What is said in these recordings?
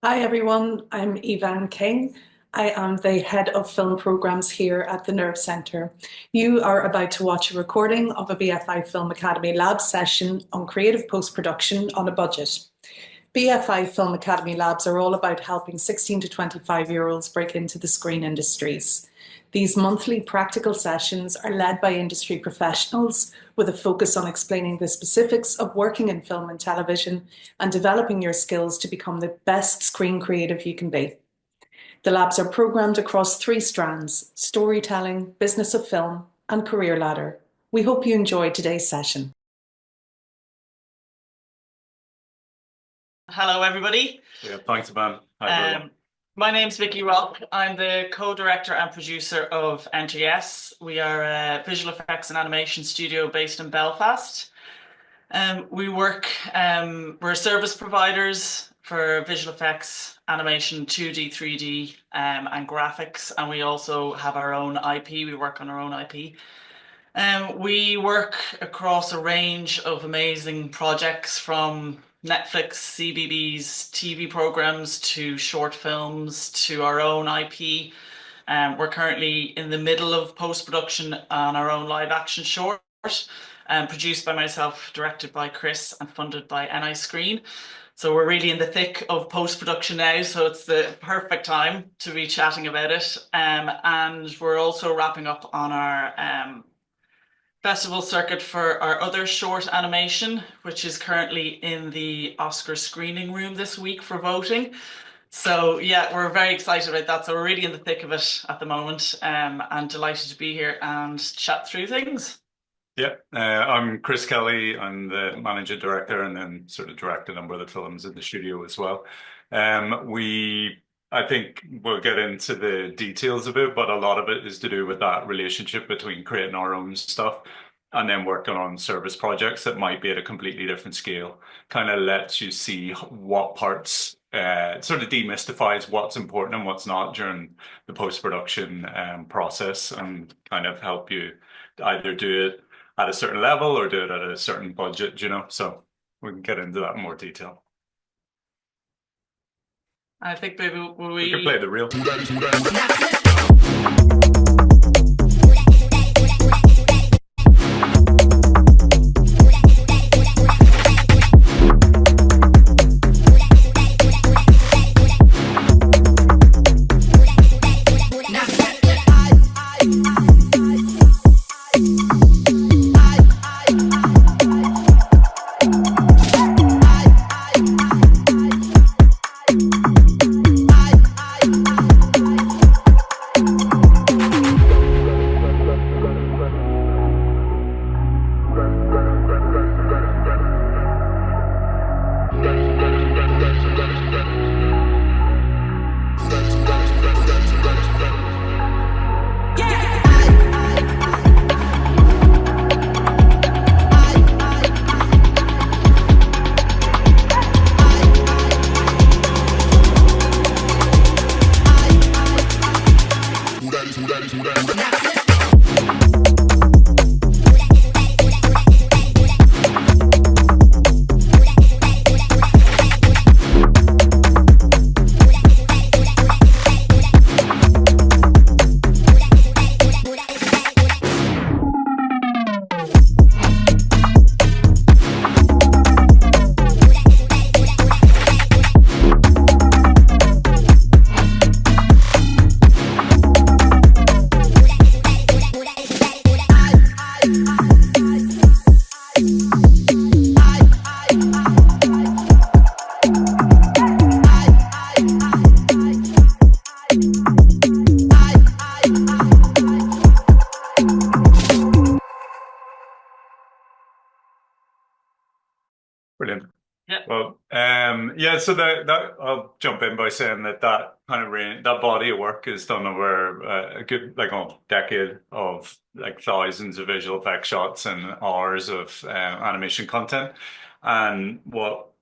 Hi everyone, I'm Evan King. I am the head of film programs here at the Nerve Centre. You are about to watch a recording of a BFI Film Academy lab session on creative post-production on a budget. BFI Film Academy labs are all about helping 16 to 25-year-olds break into the screen industries. These monthly practical sessions are led by industry professionals with a focus on explaining the specifics of working in film and television and developing your skills to become the best screen creative you can be. The labs are programmed across three strands: storytelling, business of film, and career ladder. We hope you enjoy today's session. Hello, everybody. Yeah, thanks, man. Hi, everyone. My name's Vicky Rock. I'm the co-director and producer of NGS. We are a visual effects and animation studio based in Belfast. We're service providers for visual effects, animation, 2D, 3D, and graphics. And we also have our own IP. We work on our own IP. We work across a range of amazing projects from Netflix, CBBS, TV programs to short films to our own IP. We're currently in the middle of post-production on our own live action short, produced by myself, directed by Chris, and funded by NI Screen. So we're really in the thick of post-production now, so it's the perfect time to be chatting about it. And we're also wrapping up on our festival circuit for our other short animation, which is currently in the Oscar screening room this week for voting. So yeah, we're very excited about that. So we're really in the thick of it at the moment, and delighted to be here and chat through things. Yeah, I'm Chris Kelly. I'm the managing director and then sort of direct a number of the films in the studio as well. I think we'll get into the details of it, but a lot of it is to do with that relationship between creating our own stuff and then working on service projects that might be at a completely different scale. Kind of lets you see what parts, sort of demystifies what's important and what's not during the post-production process and kind of help you either do it at a certain level or do it at a certain budget, so we can get into that in more detail. I think maybe We can play the real. Brilliant. Yeah. Well, yeah. So that I'll jump in by saying that kind of that body of work is done over a good a decade of thousands of visual effects shots and hours of animation content, and what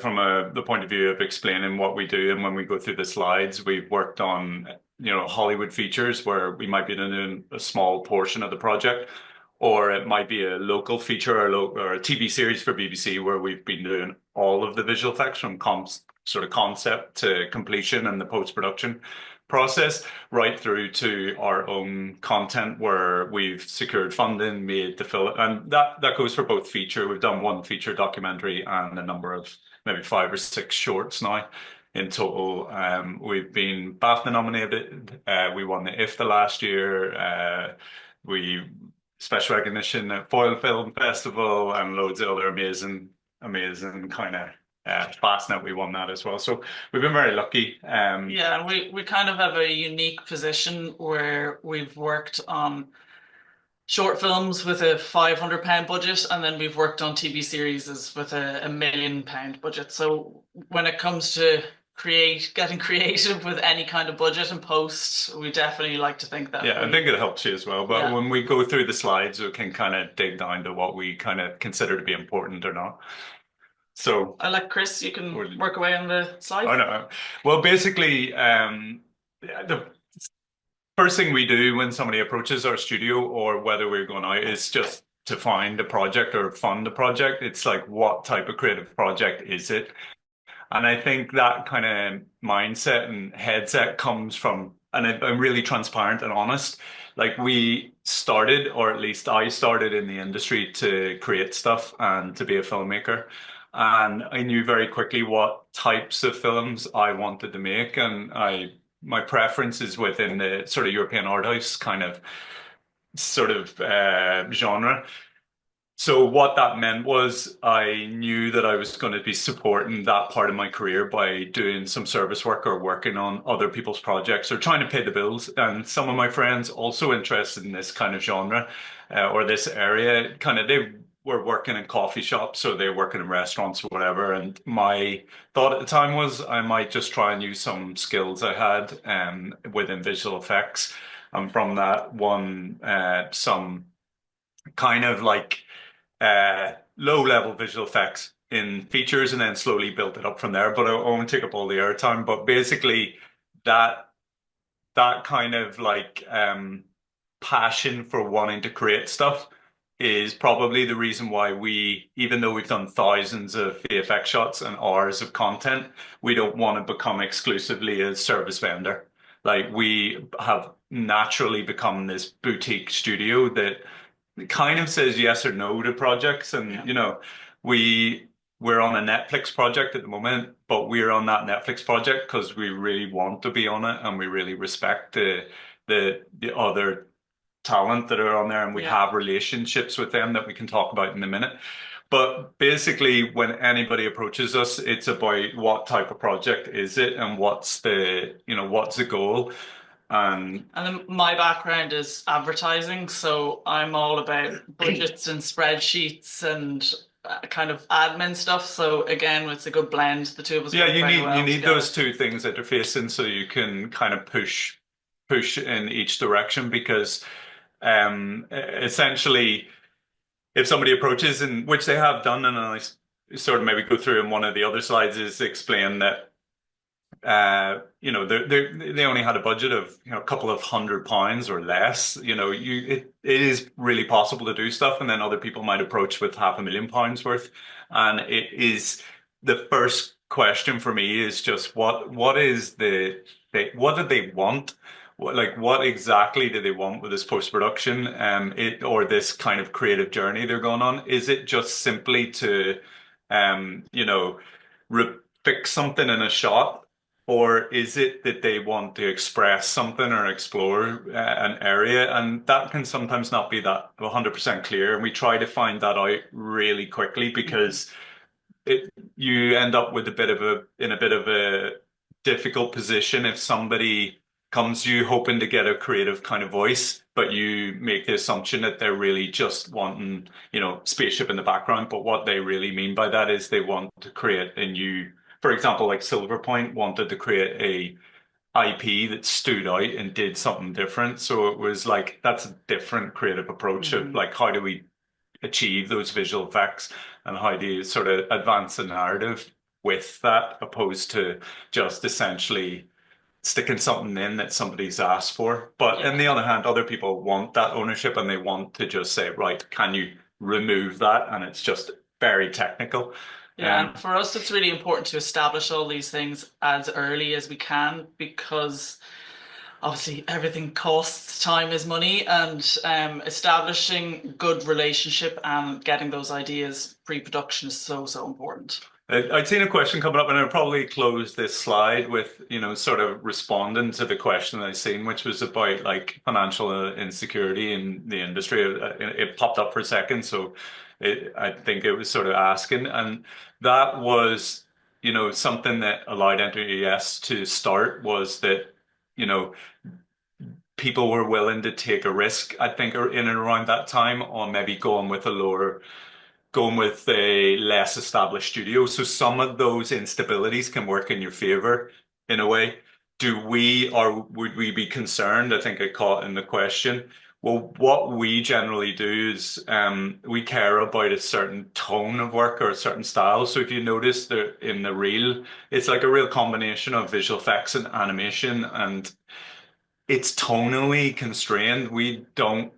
from the point of view of explaining what we do and when we go through the slides, we've worked on Hollywood features where we might be doing a small portion of the project, or it might be a local feature or a TV series for BBC where we've been doing all of the visual effects from sort of concept to completion and the post-production process, right through to our own content where we've secured funding, made the film, and that goes for both feature. We've done one feature documentary and a number of maybe 5 or 6 shorts now in total. We've been BAFTA nominated. We won the IFTA last year. We special recognition at Foil Film Festival and loads of other amazing kind of Fastnet. We won that as well. So we've been very lucky. Yeah, and we kind of have a unique position where we've worked on short films with a £500 budget, and then we've worked on TV series with a £1 million budget. So when it comes to getting creative with any kind of budget and post, we definitely like to think that. Yeah, I think it helps you as well. But Yeah. when we go through the slides, we can kind of dig down to what we kind of consider to be important or not. So I like Chris, you can work away on the slides. I know. Well, basically, the first thing we do when somebody approaches our studio or whether we're going out is just to find a project or fund a project. It's like, what type of creative project is it? And I think that kind of mindset and headset comes from, and I'm really transparent and honest. Like, we started, or at least I started in the industry to create stuff and to be a filmmaker. And I knew very quickly what types of films I wanted to make. And my preference is within the sort of European art house kind of genre. So what that meant was I knew that I was going to be supporting that part of my career by doing some service work or working on other people's projects or trying to pay the bills. And some of my friends also interested in this kind of genre or this area, kind of they were working in coffee shops or they were working in restaurants or whatever. And my thought at the time was I might just try and use some skills I had within visual effects. And from that one, some kind of like low-level visual effects in features and then slowly built it up from there. But I won't take up all the airtime. But basically that kind of like passion for wanting to create stuff is probably the reason why we, even though we've done thousands of VFX shots and hours of content, we don't want to become exclusively a service vendor. Like, we have naturally become this boutique studio that kind of says yes or no to projects. And, Yeah. you know, we're on a Netflix project at the moment, but we're on that Netflix project because we really want to be on it and we really respect the other talent that are on there, and we Yeah. have relationships with them that we can talk about in a minute. But basically, when anybody approaches us, it's about what type of project is it and what's the goal. And then my background is advertising, so I'm all about budgets and spreadsheets and kind of admin stuff. So again, it's a good blend. The two of us Yeah, work you very need well together. those two things interfacing so you can kind of push in each direction, because essentially if somebody approaches, and which they have done, and I sort of maybe go through in one of the other slides is explain that they only had a budget of a couple of £100 or less. It is really possible to do stuff, and then other people might approach with £500,000 worth. And it is the first question for me is just what did they want? What exactly do they want with this post-production or this kind of creative journey they're going on? Is it just simply to fix something in a shot? Or is it that they want to express something or explore an area? And that can sometimes not be that 100% clear. And we try to find that out really quickly, because you end up with in a bit of a difficult position if somebody comes to you hoping to get a creative kind of voice, but you make the assumption that they're really just wanting, spaceship in the background. But what they really mean by that is they want to create a new. For example, like Silverpoint wanted to create a IP that stood out and did something different. So it was like, that's a different creative approach of like, how do we achieve those visual effects and how do you sort of advance the narrative with that, opposed to just essentially sticking something in that somebody's asked for. But on the other hand, other people want that ownership and they want to just say, right, can you remove that? And it's just very technical. Yeah, and for us, it's really important to establish all these things as early as we can because obviously everything costs. Time is money, and establishing good relationship and getting those ideas pre-production is so, so important. I'd seen a question coming up, and I'll probably close this slide with, sort of responding to the question I've seen, which was about like financial insecurity in the industry. It popped up for a second, so I think it was sort of asking, and that was, something that allowed NTES to start was that, you know, people were willing to take a risk, I think, in and around that time on maybe going with a less established studio. So some of those instabilities can work in your favor in a way. Do we or would we be concerned? I think I caught in the question. Well, what we generally do is we care about a certain tone of work or a certain style. So if you notice in the reel, it's like a real combination of visual effects and animation, and it's tonally constrained. We don't,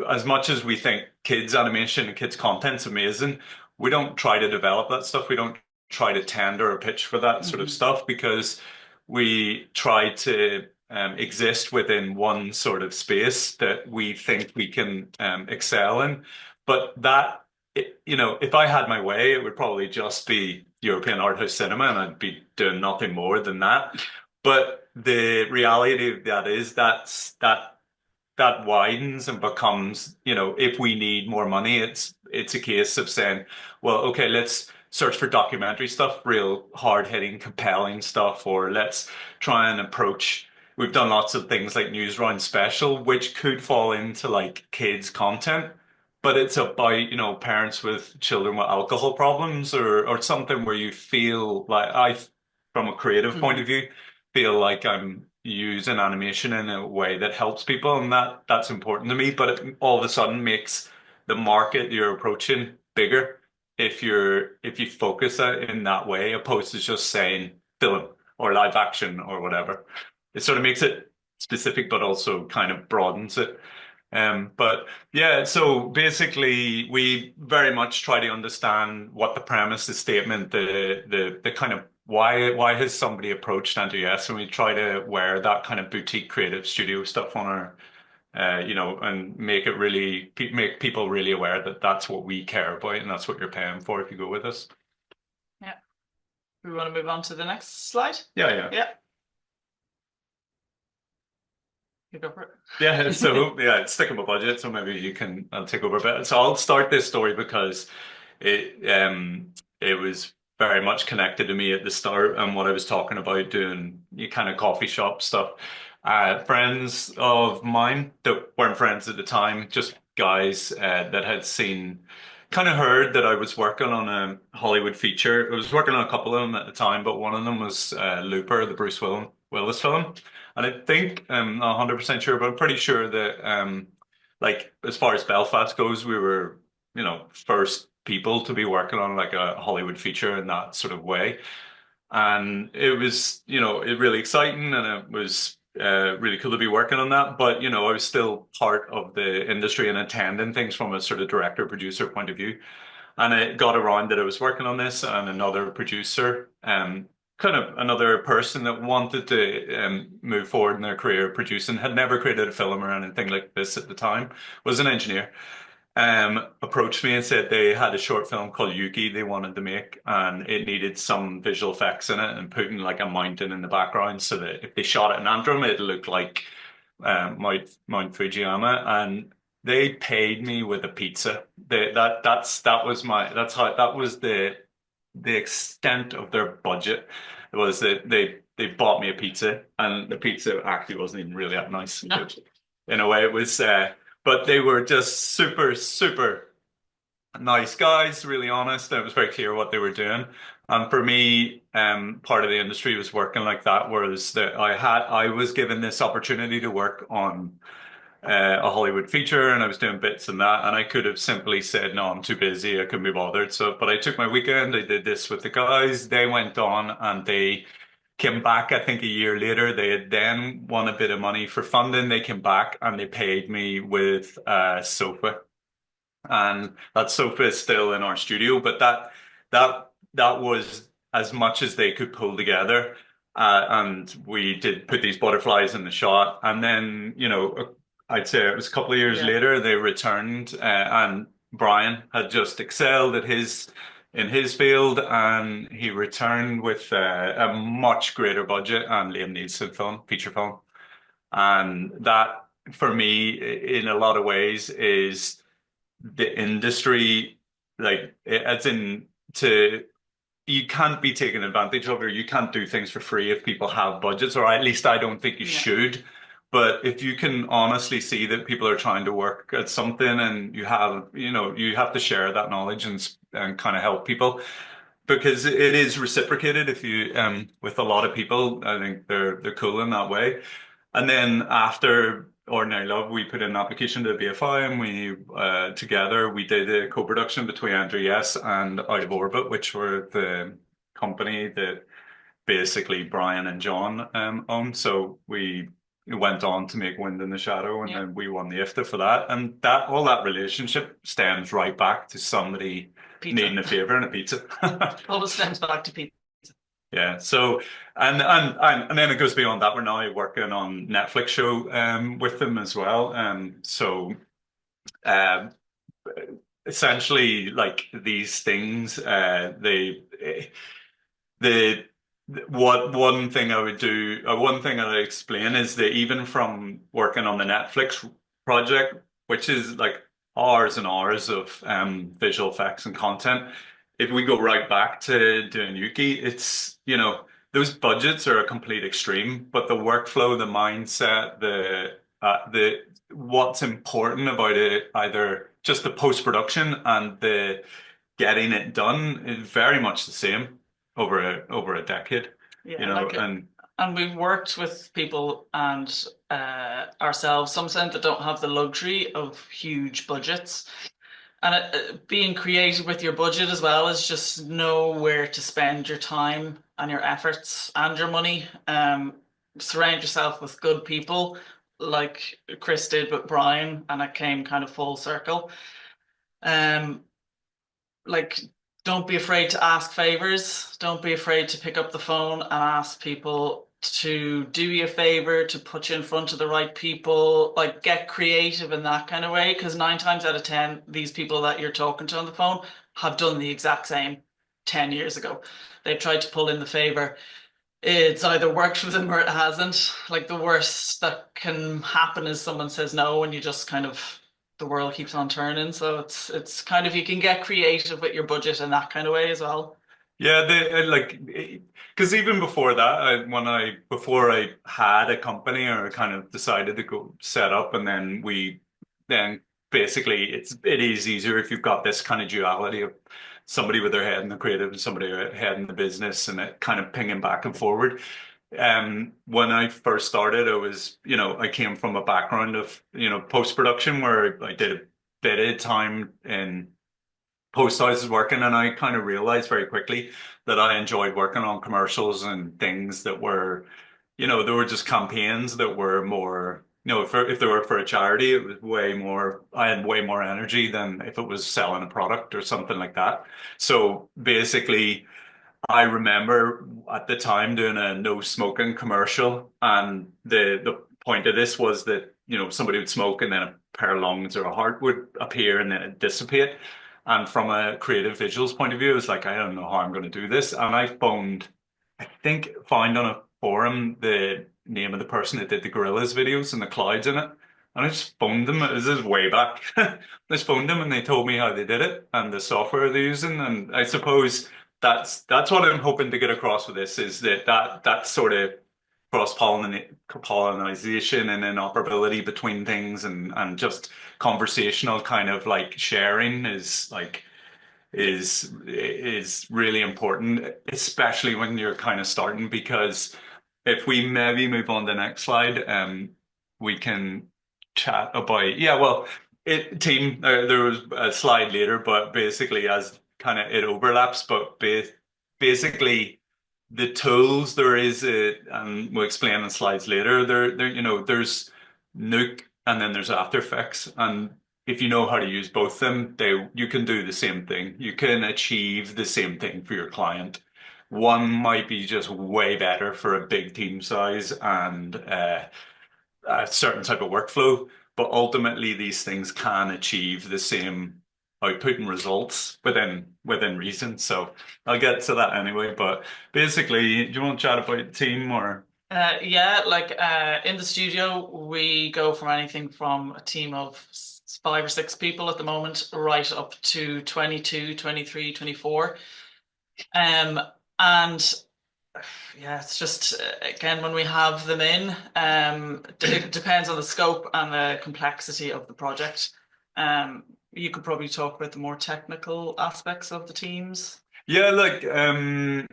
as much as we think kids animation and kids content's amazing, we don't try to develop that stuff. We don't try to tender or pitch for that sort of stuff because we try to exist within one sort of space that we think we can excel in. But that, if I had my way, it would probably just be European art house cinema, and I'd be doing nothing more than that. But the reality of that is that widens and becomes, if we need more money, it's a case of saying, well, okay, let's search for documentary stuff, real hard-hitting, compelling stuff, or let's try and approach. We've done lots of things like News Round Special, which could fall into like kids content, but it's about, parents with children with alcohol problems or something where you feel like from a creative point of view, feel like I'm using animation in a way that helps people, and that's important to me. But it all of a sudden makes the market you're approaching bigger if you focus it in that way, opposed to just saying film or live action or whatever. It sort of makes it specific, but also kind of broadens it. But yeah, so basically we very much try to understand what the premise, the statement, the kind of why has somebody approached NTS, and we try to wear that kind of boutique creative studio stuff on our and make people really aware that that's what we care about and that's what you're paying for if you go with us. Yeah. We want to move on to the next slide? Yeah. You go for it. Yeah, so yeah, it's sticking my budget, so maybe I'll take over a bit. So I'll start this story because it was very much connected to me at the start and what I was talking about doing kind of coffee shop stuff. Friends of mine that weren't friends at the time, just guys that had kind of heard that I was working on a Hollywood feature. I was working on a couple of them at the time, but one of them was Looper, the Bruce Willis film. And I think I'm not 100% sure, but I'm pretty sure that like as far as Belfast goes, we were, first people to be working on like a Hollywood feature in that sort of way. And it was, it really exciting, and it was really cool to be working on that. But, I was still part of the industry and attending things from a sort of director producer point of view. And it got around that I was working on this, and another producer, kind of another person that wanted to move forward in their career producing, had never created a film or anything like this at the time, was an engineer, approached me and said they had a short film called Yuki they wanted to make, and it needed some visual effects in it and putting like a mountain in the background so that if they shot it in Antrim, it looked like Mount Fujiyama. And they paid me with a pizza. That was the extent of their budget. It was that they bought me a pizza, and the pizza actually wasn't even really that nice. No. In a way, it was. But they were just super, super nice guys, really honest. And it was very clear what they were doing. And for me, part of the industry was working like that, whereas that I was given this opportunity to work on a Hollywood feature, and I was doing bits in that, and I could have simply said, no, I'm too busy, I couldn't be bothered. So, but I took my weekend, I did this with the guys, they went on and they came back, I think a year later. They had then won a bit of money for funding. They came back and they paid me with a sofa. And that sofa is still in our studio, but that that was as much as they could pull together. And we did put these butterflies in the shot. And then, I'd say it was a couple of years Yeah. later, they returned, and Brian had just excelled at in his field, and he returned with a much greater budget and Liam Neeson film, feature film. And that, for me, in a lot of ways, is the industry, like, as in to you can't be taken advantage of, or you can't do things for free if people have budgets, or at least I don't think you Yeah. should. But if you can honestly see that people are trying to work at something, and you have to share that knowledge and kind of help people, because it is reciprocated. If you with a lot of people, I think they're cool in that way. And then after Ordinary Love, we put in an application to BFI, and we together we did a co-production between Andrew Yes and Out of Orbit, which were the company that basically Brian and John own. So we went on to make Wind in the Shadow, and Yeah. then we won the IFTA for that. And that all that relationship stems right back to somebody Pizza. needing a favor and a pizza. Always stems back to pizza. Yeah. So and then it goes beyond that. We're now working on Netflix show with them as well. So um essentially, like, these things, the what one thing I would do, one thing I would explain is that even from working on the Netflix project, which is like hours and hours of visual effects and content, if we go right back to doing Yuki, it's, those budgets are a complete extreme, but the workflow, the mindset, the what's important about it, either just the post-production and the getting it done, is very much the same over a decade, Yeah, and we've worked with people and ourselves, some sense that don't have the luxury of huge budgets. And being creative with your budget as well is just know where to spend your time and your efforts and your money. Surround yourself with good people like Chris did with Brian, and it came kind of full circle. Like, don't be afraid to ask favors. Don't be afraid to pick up the phone and ask people to do you a favor, to put you in front of the right people. Like, get creative in that kind of way, because 9 times out of 10, these people that you're talking to on the phone have done the exact same 10 years ago. They've tried to pull in the favor. It's either worked for them or it hasn't. Like, the worst that can happen is someone says no, and you just kind of the world keeps on turning. So it's kind of, you can get creative with your budget in that kind of way as well. Yeah, because even before that, before I had a company, or kind of decided to go set up, and then basically it is easier if you've got this kind of duality of somebody with their head in the creative and somebody with their head in the business, and it kind of pinging back and forward. When I first started, I came from a background of, post-production, where I did a bit of time in post houses working, and I kind of realized very quickly that I enjoyed working on commercials and things that were, they were just campaigns that were more, if they were for a charity, it was way more, I had way more energy than if it was selling a product or something like that. So basically, I remember at the time doing a no smoking commercial, and the point of this was that, somebody would smoke, and then a pair of lungs or a heart would appear, and then it dissipate. And from a creative visuals point of view, it's like, I don't know how I'm going to do this. And found on a forum the name of the person that did the gorillas videos and the clouds in it. And I just phoned them. This is way back. I just phoned them, and they told me how they did it and the software they're using. And I suppose that's what I'm hoping to get across with this, is that sort of pollination and interoperability between things, and just conversational kind of like sharing is really important, especially when you're kind of starting. Because if we maybe move on to the next slide, we can chat about, yeah, well, there was a slide later, but basically, as kind of it overlaps, but basically the tools there is, and we'll explain in slides later, there's Nuke, and then there's After Effects. And if you know how to use both them, you can do the same thing. You can achieve the same thing for your client. One might be just way better for a big team size and a certain type of workflow, but ultimately these things can achieve the same output and results within reason. So I'll get to that anyway. But basically, do you want to chat about the team or? Yeah, like in the studio, we go from anything from a team of 5 or 6 people at the moment, right up to 22, 23, 24. Um, and yeah, it's just again when we have them in, it depends on the scope and the complexity of the project. You could probably talk about the more technical aspects of the teams. Yeah, like I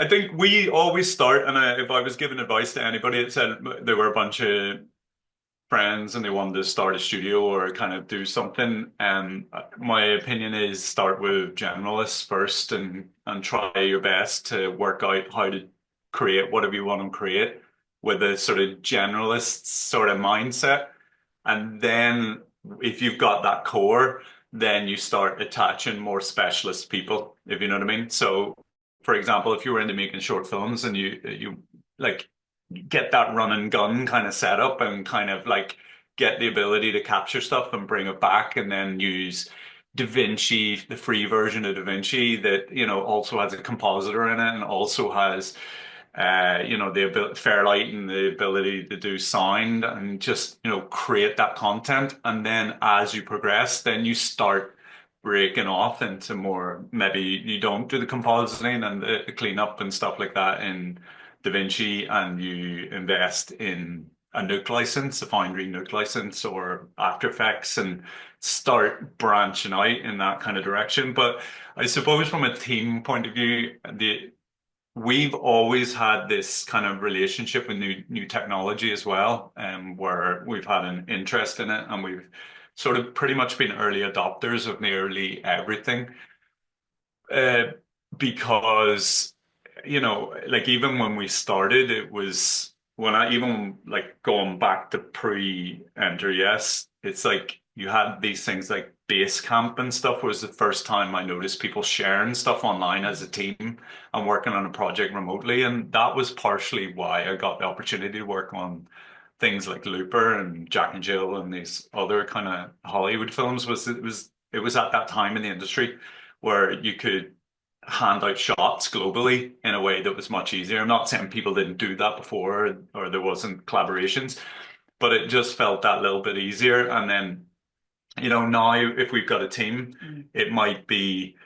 think we always start, and if I was giving advice to anybody, it said there were a bunch of friends and they wanted to start a studio or kind of do something. My opinion is start with generalists first and try your best to work out how to create whatever you want to create with a sort of generalist sort of mindset. And then if you've got that core, then you start attaching more specialist people, if you know what I mean. So, for example, if you were into making short films and you like get that run and gun kind of setup and kind of like get the ability to capture stuff and bring it back and then use DaVinci, the free version of DaVinci that, also has a compositor in it and also has the ability, Fairlight and the ability to do sound and just, create that content. And then as you progress, then you start breaking off into more, maybe you don't do the compositing and the cleanup and stuff like that in DaVinci and you invest in a Nuke license, a Foundry Nuke license or After Effects and start branching out in that kind of direction. But I suppose from a team point of view, we've always had this kind of relationship with new technology as well, where we've had an interest in it and we've sort of pretty much been early adopters of nearly everything. Uh, because, like even when we started, it was when I even like going back to pre-Enter, yes, it's like you had these things like Basecamp and stuff was the first time I noticed people sharing stuff online as a team and working on a project remotely. And that was partially why I got the opportunity to work on things like Looper and Jack and Jill and these other kind of Hollywood films it was at that time in the industry where you could hand out shots globally in a way that was much easier. I'm not saying people didn't do that before or there wasn't collaborations, but it just felt that little bit easier. And then, now if we've got a team, it might be,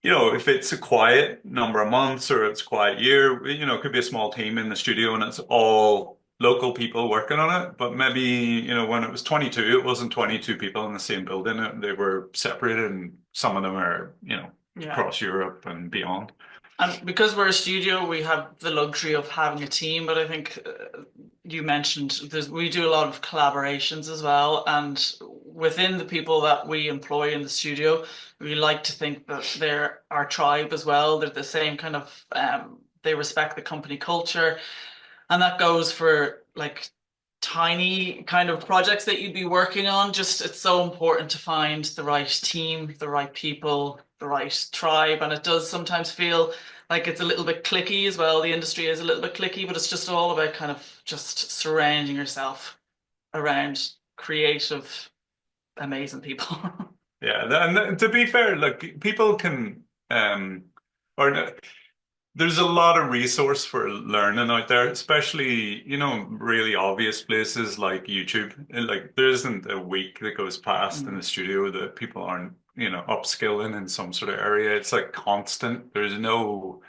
if it's a quiet number of months or it's a quiet year, it could be a small team in the studio and it's all local people working on it. But maybe, when it was 22, it wasn't 22 people in the same building. They were separated and some of them are, Yeah. across Europe and beyond. And because we're a studio, we have the luxury of having a team. But I think you mentioned we do a lot of collaborations as well. And within the people that we employ in the studio, we like to think that they're our tribe as well. They're the same kind of, they respect the company culture. And that goes for like tiny kind of projects that you'd be working on. Just it's so important to find the right team, the right people, the right tribe. And it does sometimes feel like it's a little bit cliquey as well. The industry is a little bit cliquey, but it's just all about kind of just surrounding yourself around creative, amazing people. Yeah, and to be fair, look, people can or no, there's a lot of resource for learning out there, especially, really obvious places like YouTube. And, like there isn't a week that goes past in the studio that people aren't, upskilling in some sort of area. It's like constant. There's no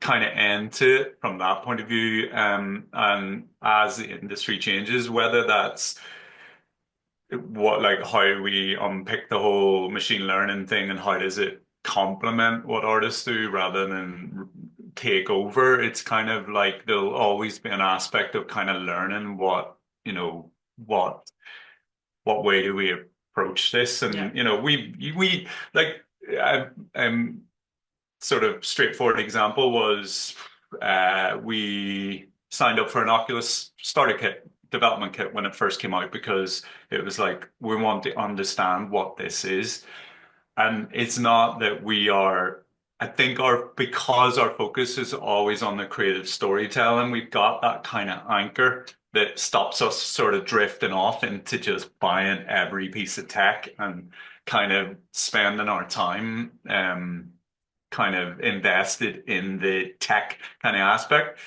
kind of end to it from that point of view. And as the industry changes, whether that's how we unpick the whole machine learning thing and how does it complement what artists do rather than take over. It's kind of like there'll always be an aspect of kind of learning what way do we approach this and Yeah. we like sort of straightforward example was we signed up for an Oculus starter kit development kit when it first came out, because it was like, we want to understand what this is. And it's not that we are, I think because our focus is always on the creative storytelling, we've got that kind of anchor that stops us sort of drifting off into just buying every piece of tech and kind of spending our time kind of invested in the tech kind of aspect.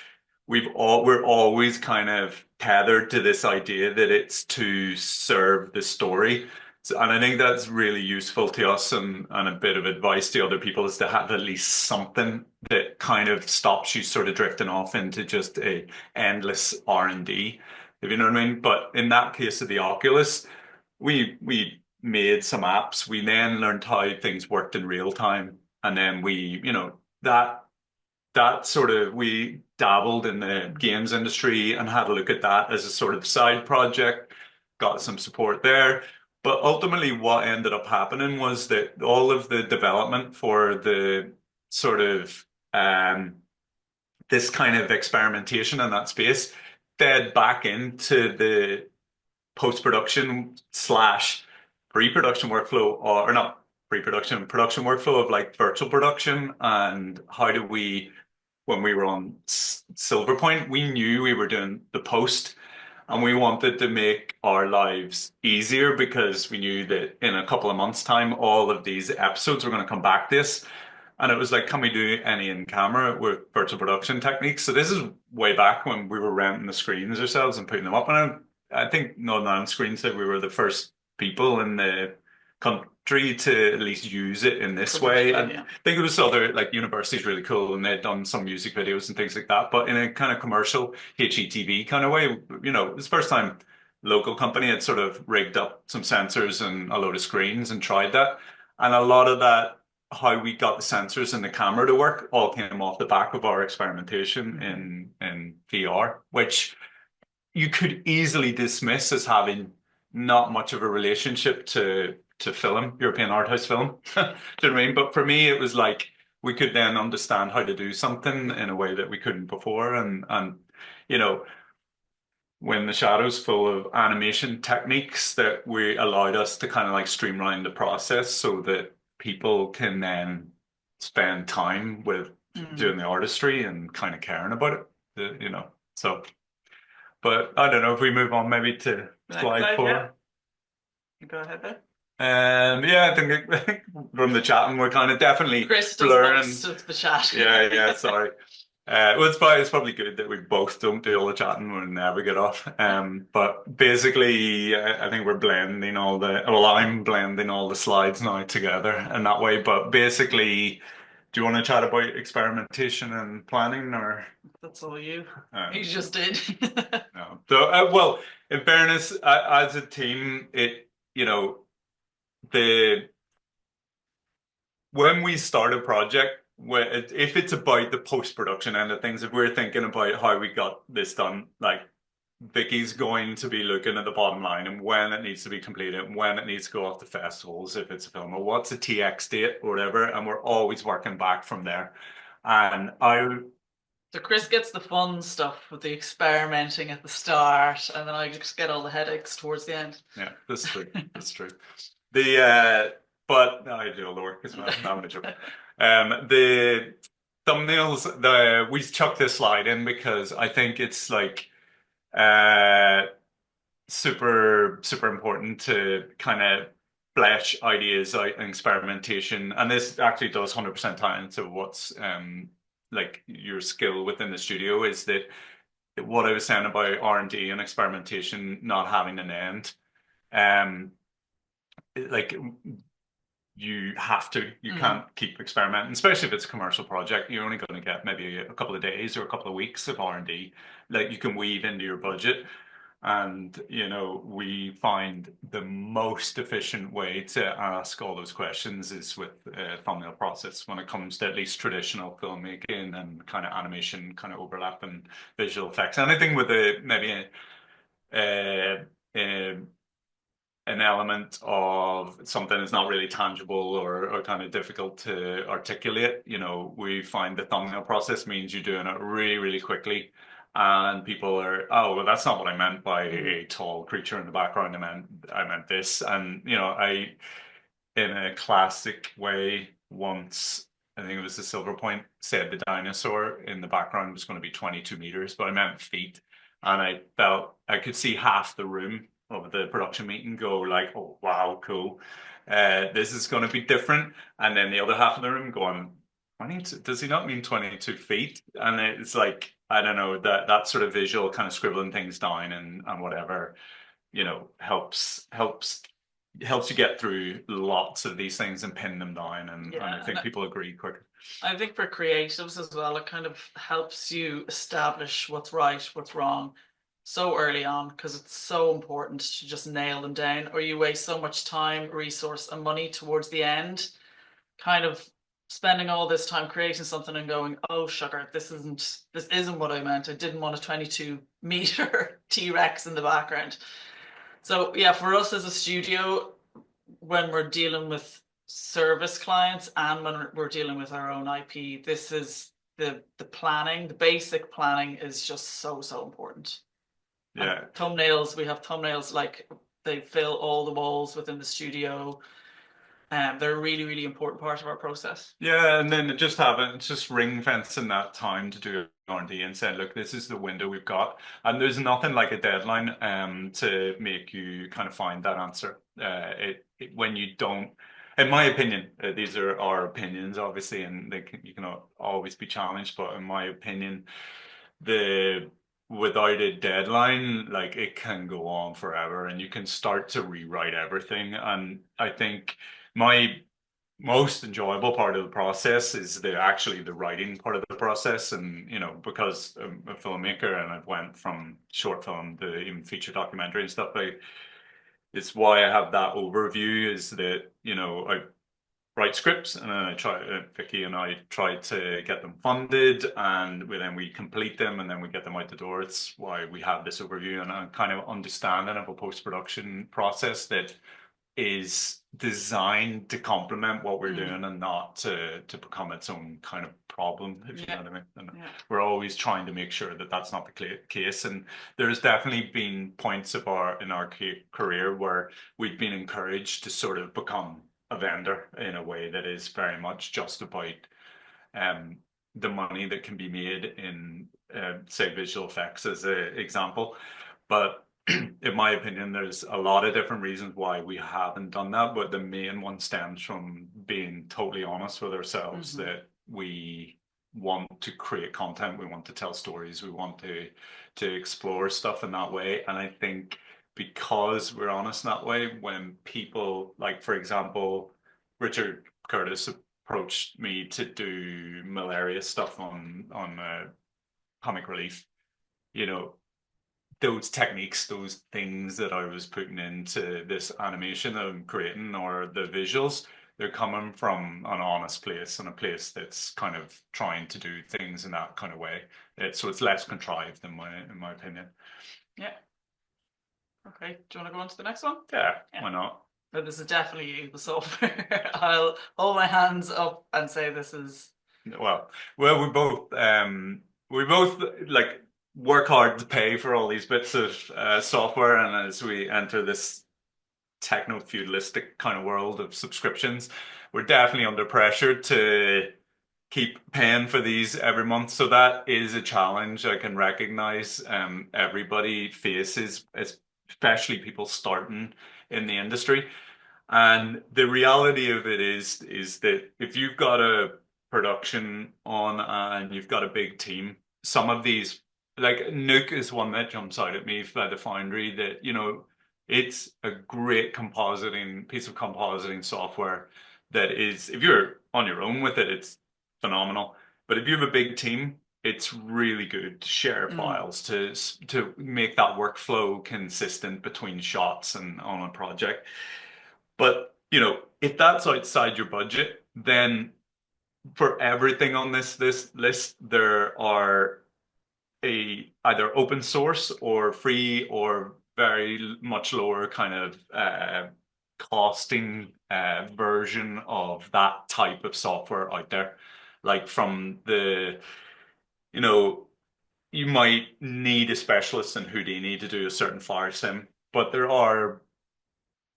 We're always kind of tethered to this idea that it's to serve the story. So, and I think that's really useful to us, and a bit of advice to other people is to have at least something that kind of stops you sort of drifting off into just a endless R&D, if you know what I mean. But in that case of the Oculus, we made some apps. We then learned how things worked in real time. And then that sort of, we dabbled in the games industry and had a look at that as a sort of side project, got some support there. But ultimately, what ended up happening was that all of the development for the sort of this kind of experimentation in that space fed back into the post-production slash pre-production workflow, or not pre-production, production workflow of like virtual production. And how do we, when we were on Silverpoint, we knew we were doing the post, and we wanted to make our lives easier because we knew that in a couple of months' time, all of these episodes were going to come back to us. And it was like, can we do any in camera with virtual production techniques? So this is way back when we were renting the screens ourselves and putting them up. And I think Northern Ireland Screen said we were the first people in the country to at least use it in this way. And I think it was other, like, universities really cool, and they'd done some music videos and things like that. But in a kind of commercial HETV kind of way, you know, it was the first time local company had sort of rigged up some sensors and a load of screens and tried that. And a lot of that, how we got the sensors and the camera to work, all came off the back of our experimentation in VR, which you could easily dismiss as having not much of a relationship to film, European art house film. Do you know what I mean? But for me, it was like we could then understand how to do something in a way that we couldn't before. And you know, when the shadow's full of animation techniques that we allowed us to kind of like streamline the process so that people can then spend time with doing the artistry and kind of caring about it, you know. So, but I don't know if we move on maybe to slide 4. Yeah. You go ahead there. Yeah, I think from the chatting, we're kind of definitely Chris does blurring. most of the chat. Yeah, sorry. Well, it's probably good that we both don't do all the chatting. We'll never get off. But basically, I think we're blending I'm blending all the slides now together in that way. But basically, do you want to chat about experimentation and planning, or? That's all you. You just did. No. So, well, in fairness, as a team, you know, when we start a project, if it's about the post-production end of things, if we're thinking about how we got this done, like Vicky's going to be looking at the bottom line and when it needs to be completed, and when it needs to go off to festivals if it's a film, or what's a TX date or whatever, and we're always working back from there. And So Chris gets the fun stuff with the experimenting at the start, and then I just get all the headaches towards the end. Yeah, that's true. That's true. But I do all the work as well. No, I'm a joke. The thumbnails, we chucked this slide in because I think it's like super important to kind of flesh ideas out and experimentation. And this actually does 100% tie into what's like your skill within the studio, is that what I was saying about R&D and experimentation not having an end. Like you can't keep experimenting, especially if it's a commercial project. You're only going to get maybe a couple of days or a couple of weeks of R&D that you can weave into your budget. And, you know, we find the most efficient way to ask all those questions is with a thumbnail process when it comes to at least traditional filmmaking and kind of animation, kind of overlap and visual effects. Anything with maybe an element of something that's not really tangible or kind of difficult to articulate, you know, we find the thumbnail process means you're doing it really, really quickly. and people are, oh, well, that's not what I meant by a tall creature in the background. I meant this. And, I, in a classic way, once, I think it was the Silver Point, said the dinosaur in the background was going to be 22 meters, but I meant feet. And I felt I could see half the room of the production meeting go like, oh, wow, cool. This is going to be different. And then the other half of the room going, does he not mean 22 feet? And it's like, I don't know, that sort of visual kind of scribbling things down and whatever, helps you get through lots of these things and pin them down. And I think people agree quicker. I think for creatives as well, it kind of helps you establish what's right, what's wrong so early on, because it's so important to just nail them down, or you waste so much time, resource, and money towards the end, kind of spending all this time creating something and going, oh sugar, this isn't what I meant. I didn't want a 22-meter T-Rex in the background. So yeah, for us as a studio, when we're dealing with service clients and when we're dealing with our own IP, this is the planning, the basic planning is just so important. Yeah. And thumbnails, we have thumbnails like they fill all the walls within the studio. They're a really, really important part of our process. Yeah, and then just ring fencing that time to do R&D and say, look, this is the window we've got, and there's nothing like a deadline to make you kind of find that answer. When you don't, in my opinion, these are our opinions, obviously, and you can always be challenged, but in my opinion, without a deadline, like it can go on forever, and you can start to rewrite everything. And I think my most enjoyable part of the process is actually the writing part of the process. And because I'm a filmmaker and I've went from short film to even feature documentary and stuff, it's why I have that overview, is that I write scripts, and then Vicky and I try to get them funded, and then we complete them, and then we get them out the door. It's why we have this overview and a kind of understanding of a post-production process that is designed to complement what we're doing and not to become its own kind of problem, if you know what I mean. And we're always trying to make sure that that's not the case. And there's definitely been points in our career where we've been encouraged to sort of become a vendor in a way that is very much just about the money that can be made in say visual effects as an example. But in my opinion, there's a lot of different reasons why we haven't done that, but the main one stems from being totally honest with ourselves that we want to create content, we want to tell stories, we want to explore stuff in that way. And I think because we're honest in that way, when people, like for example, Richard Curtis approached me to do malaria stuff on Comic Relief, those techniques, those things that I was putting into this animation that I'm creating, or the visuals, they're coming from an honest place, and a place that's kind of trying to do things in that kind of way. So it's less contrived in my opinion. Yeah. Okay, do you want to go on to the next one? Yeah. Why not? But this is definitely you, the software. I'll hold my hands up and say this is... Well, we both like work hard to pay for all these bits of software, and as we enter this techno-feudalistic kind of world of subscriptions, we're definitely under pressure to keep paying for these every month. So that is a challenge I can recognize everybody faces, especially people starting in the industry. And the reality of it is that if you've got a production on and you've got a big team, some of these, like Nuke is one that jumps out at me by the Foundry, that it's a great piece of compositing software that is, if you're on your own with it, it's phenomenal. But if you have a big team, it's really good to share files, to make that workflow consistent between shots and on a project. But if that's outside your budget, then for everything on this list, there are either open source or free or very much lower kind of costing version of that type of software out there. Like from the, you might need a specialist in Houdini to do a certain fire sim, but there are,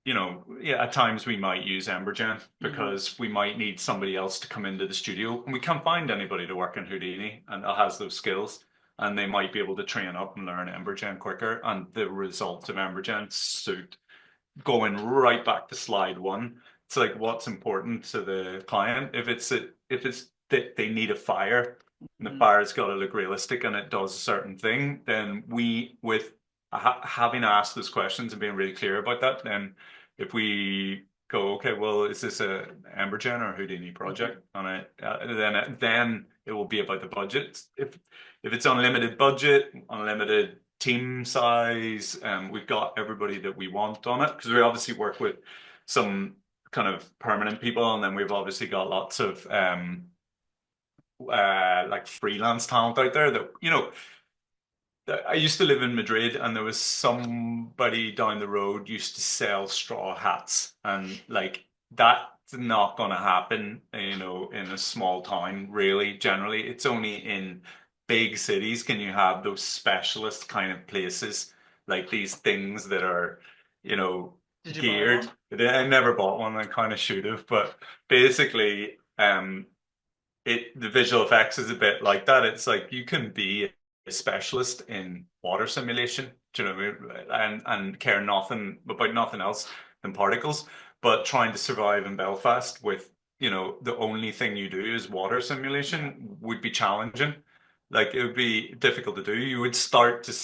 yeah, at times we might use Embergen because we might need somebody else to come into the studio and we can't find anybody to work in Houdini and that has those skills. And they might be able to train up and learn Embergen quicker. And the results of Embergen suit going right back to slide one. It's like what's important to the client. If it's that they need a fire and the fire's got to look realistic and it does a certain thing, then we with having asked those questions and being really clear about that, then if we go, okay, well, is this a Embergen or Houdini project? And then it will be about the budget. If it's unlimited budget, unlimited team size, we've got everybody that we want on it because we obviously work with some kind of permanent people, and then we've obviously got lots of like freelance talent out there that I used to live in Madrid and there was somebody down the road used to sell straw hats and like that's not going to happen, in a small town really. Generally, it's only in big cities can you have those specialist kind of places like these things that are, Did you geared. buy one? I never bought one. I kind of should have, but basically, the visual effects is a bit like that. It's like you can be a specialist in water simulation, do you know what I mean? And care nothing about nothing else than particles, but trying to survive in Belfast with, the only thing you do is water simulation would be challenging. Like it would be difficult to do. You would start to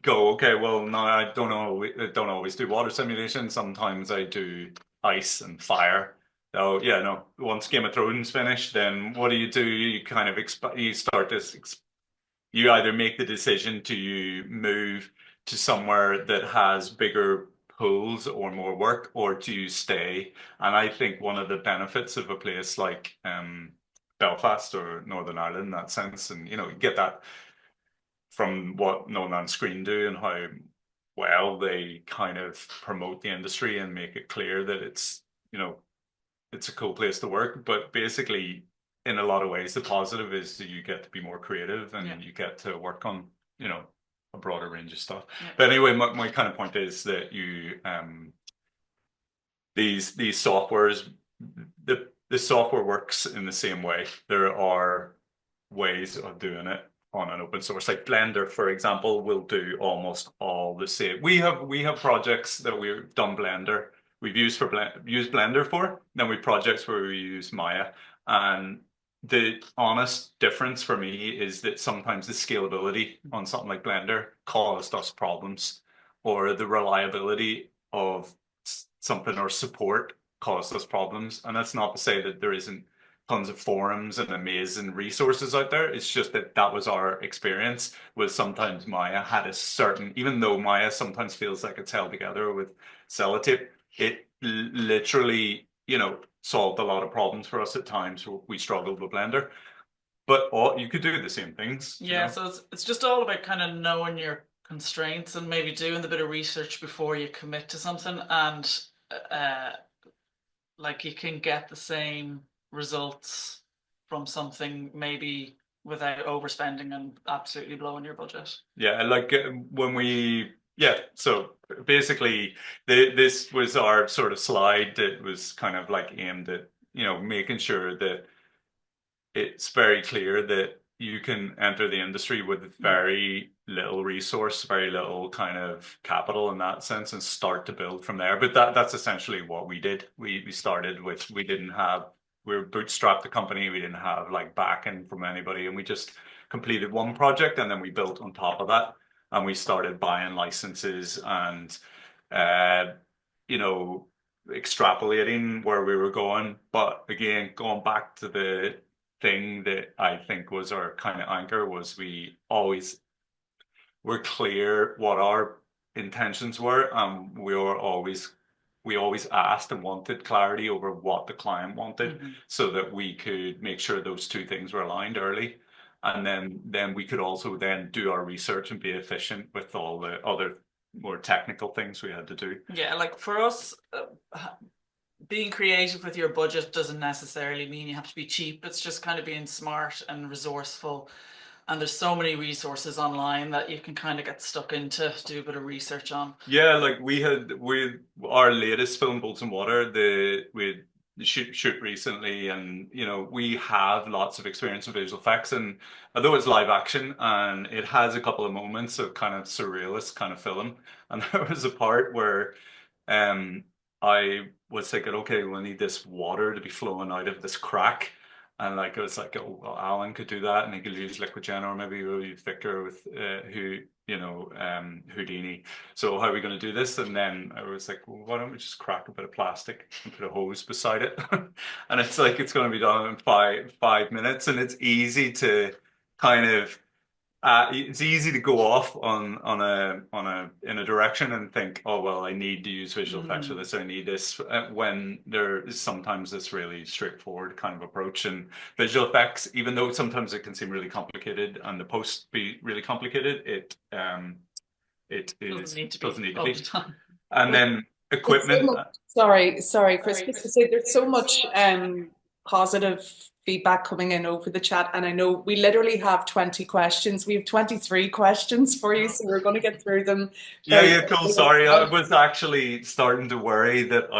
go, okay, well, no, I don't always do water simulation. Sometimes I do ice and fire. Oh yeah, no. Once Game of Thrones finished, then what do? You kind of you start this. You either make the decision to move to somewhere that has bigger pools or more work, or to stay. And I think one of the benefits of a place like Belfast or Northern Ireland in that sense, and you get that from what No Man's Screen do and how well they kind of promote the industry and make it clear that it's a cool place to work. But basically, in a lot of ways, the positive is that you get to be more creative and you get to work on, a broader range of stuff. But anyway, my kind of point is that these softwares, the software works in the same way. There are ways of doing it on an open source, like Blender, for example, will do almost all the same. We have projects that we've done Blender. We've used Blender for. Then we have projects where we use Maya, and the honest difference for me is that sometimes the scalability on something like Blender caused us problems, or the reliability of something or support caused us problems. And that's not to say that there isn't tons of forums and amazing resources out there. It's just that was our experience. Was sometimes Maya had a certain, even though Maya sometimes feels like it's held together with sellotape, it literally, solved a lot of problems for us at times. We struggled with Blender, but you could do the same things. Yeah, so it's just all about kind of knowing your constraints and maybe doing a bit of research before you commit to something, and like you can get the same results from something maybe without overspending and absolutely blowing your budget. Yeah, like so basically this was our sort of slide that was kind of like aimed at, making sure that it's very clear that you can enter the industry with very little resource, very little kind of capital in that sense, and start to build from there. But that's essentially what we did. We started with, we were bootstrapped the company. We didn't have like backing from anybody, and we just completed one project and then we built on top of that. And we started buying licenses and, extrapolating where we were going. But again, going back to the thing that I think was our kind of anchor was we always were clear what our intentions were. We always asked and wanted clarity over what the client wanted, so that we could make sure those two things were aligned early. And then we could also then do our research and be efficient with all the other more technical things we had to do. Yeah, like for us, being creative with your budget doesn't necessarily mean you have to be cheap. It's just kind of being smart and resourceful and there's so many resources online that you can kind of get stuck into to do a bit of research on. Yeah, like our latest film, Bolts and Water, we shoot recently, and we have lots of experience in visual effects, and although it's live action and it has a couple of moments of kind of surrealist kind of film, and there was a part where I was thinking, okay, we'll need this water to be flowing out of this crack. And like it was like, oh, well, Alan could do that, and he could use liquid gel, or maybe we'll use Victor with Houdini. So how are we going to do this? And then I was like, well, why don't we just crack a bit of plastic and put a hose beside it? And it's like it's going to be done in five minutes, and it's easy to kind of it's easy to go off in a direction and think, oh well, I need to use visual effects for this. I need this when there is sometimes this really straightforward kind of approach. And visual effects, even though sometimes it can seem really complicated and the post be really complicated, it Doesn't need to doesn't be need to all be. the time. And then equipment. Sorry, Chris. Just to say, there's so much positive feedback coming in over the chat, and I know we literally have 20 questions. We have 23 questions for you, so we're going to get through them. Yeah, cool. Sorry, I was actually starting to worry that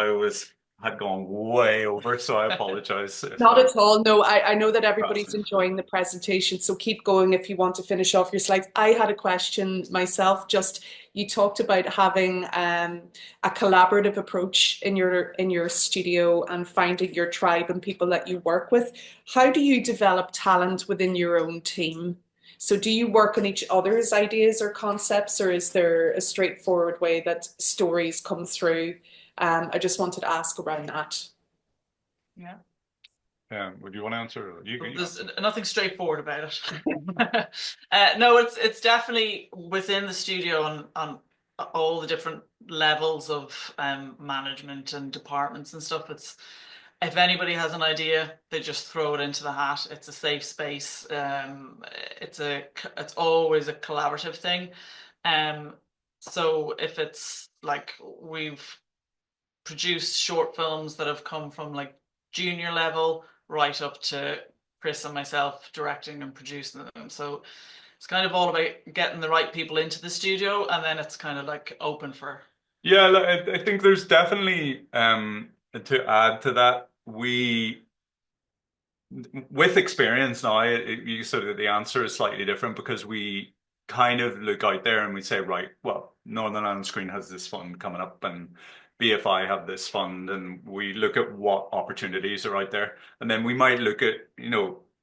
had gone way over, so I apologize. Not at all. No, I know that everybody's enjoying the presentation, so keep going if you want to finish off your slides. I had a question myself. Just you talked about having a collaborative approach in your studio and finding your tribe and people that you work with. How do you develop talent within your own team? So do you work on each other's ideas or concepts, or is there a straightforward way that stories come through? I just wanted to ask around that. Yeah. Would you want to answer? There's nothing straightforward about it. No, it's definitely within the studio on all the different levels of management and departments and stuff. It's if anybody has an idea, they just throw it into the hat. It's a safe space. It's always a collaborative thing. So if it's like we've produced short films that have come from like junior level right up to Chris and myself directing and producing them. So it's kind of all about getting the right people into the studio, and then it's kind of like open for. Yeah, I think there's definitely to add to that, with experience now, you sort of the answer is slightly different because we kind of look out there and we say, right, well, Northern Ireland Screen has this fund coming up, and BFI have this fund, and we look at what opportunities are out there, and then we might look at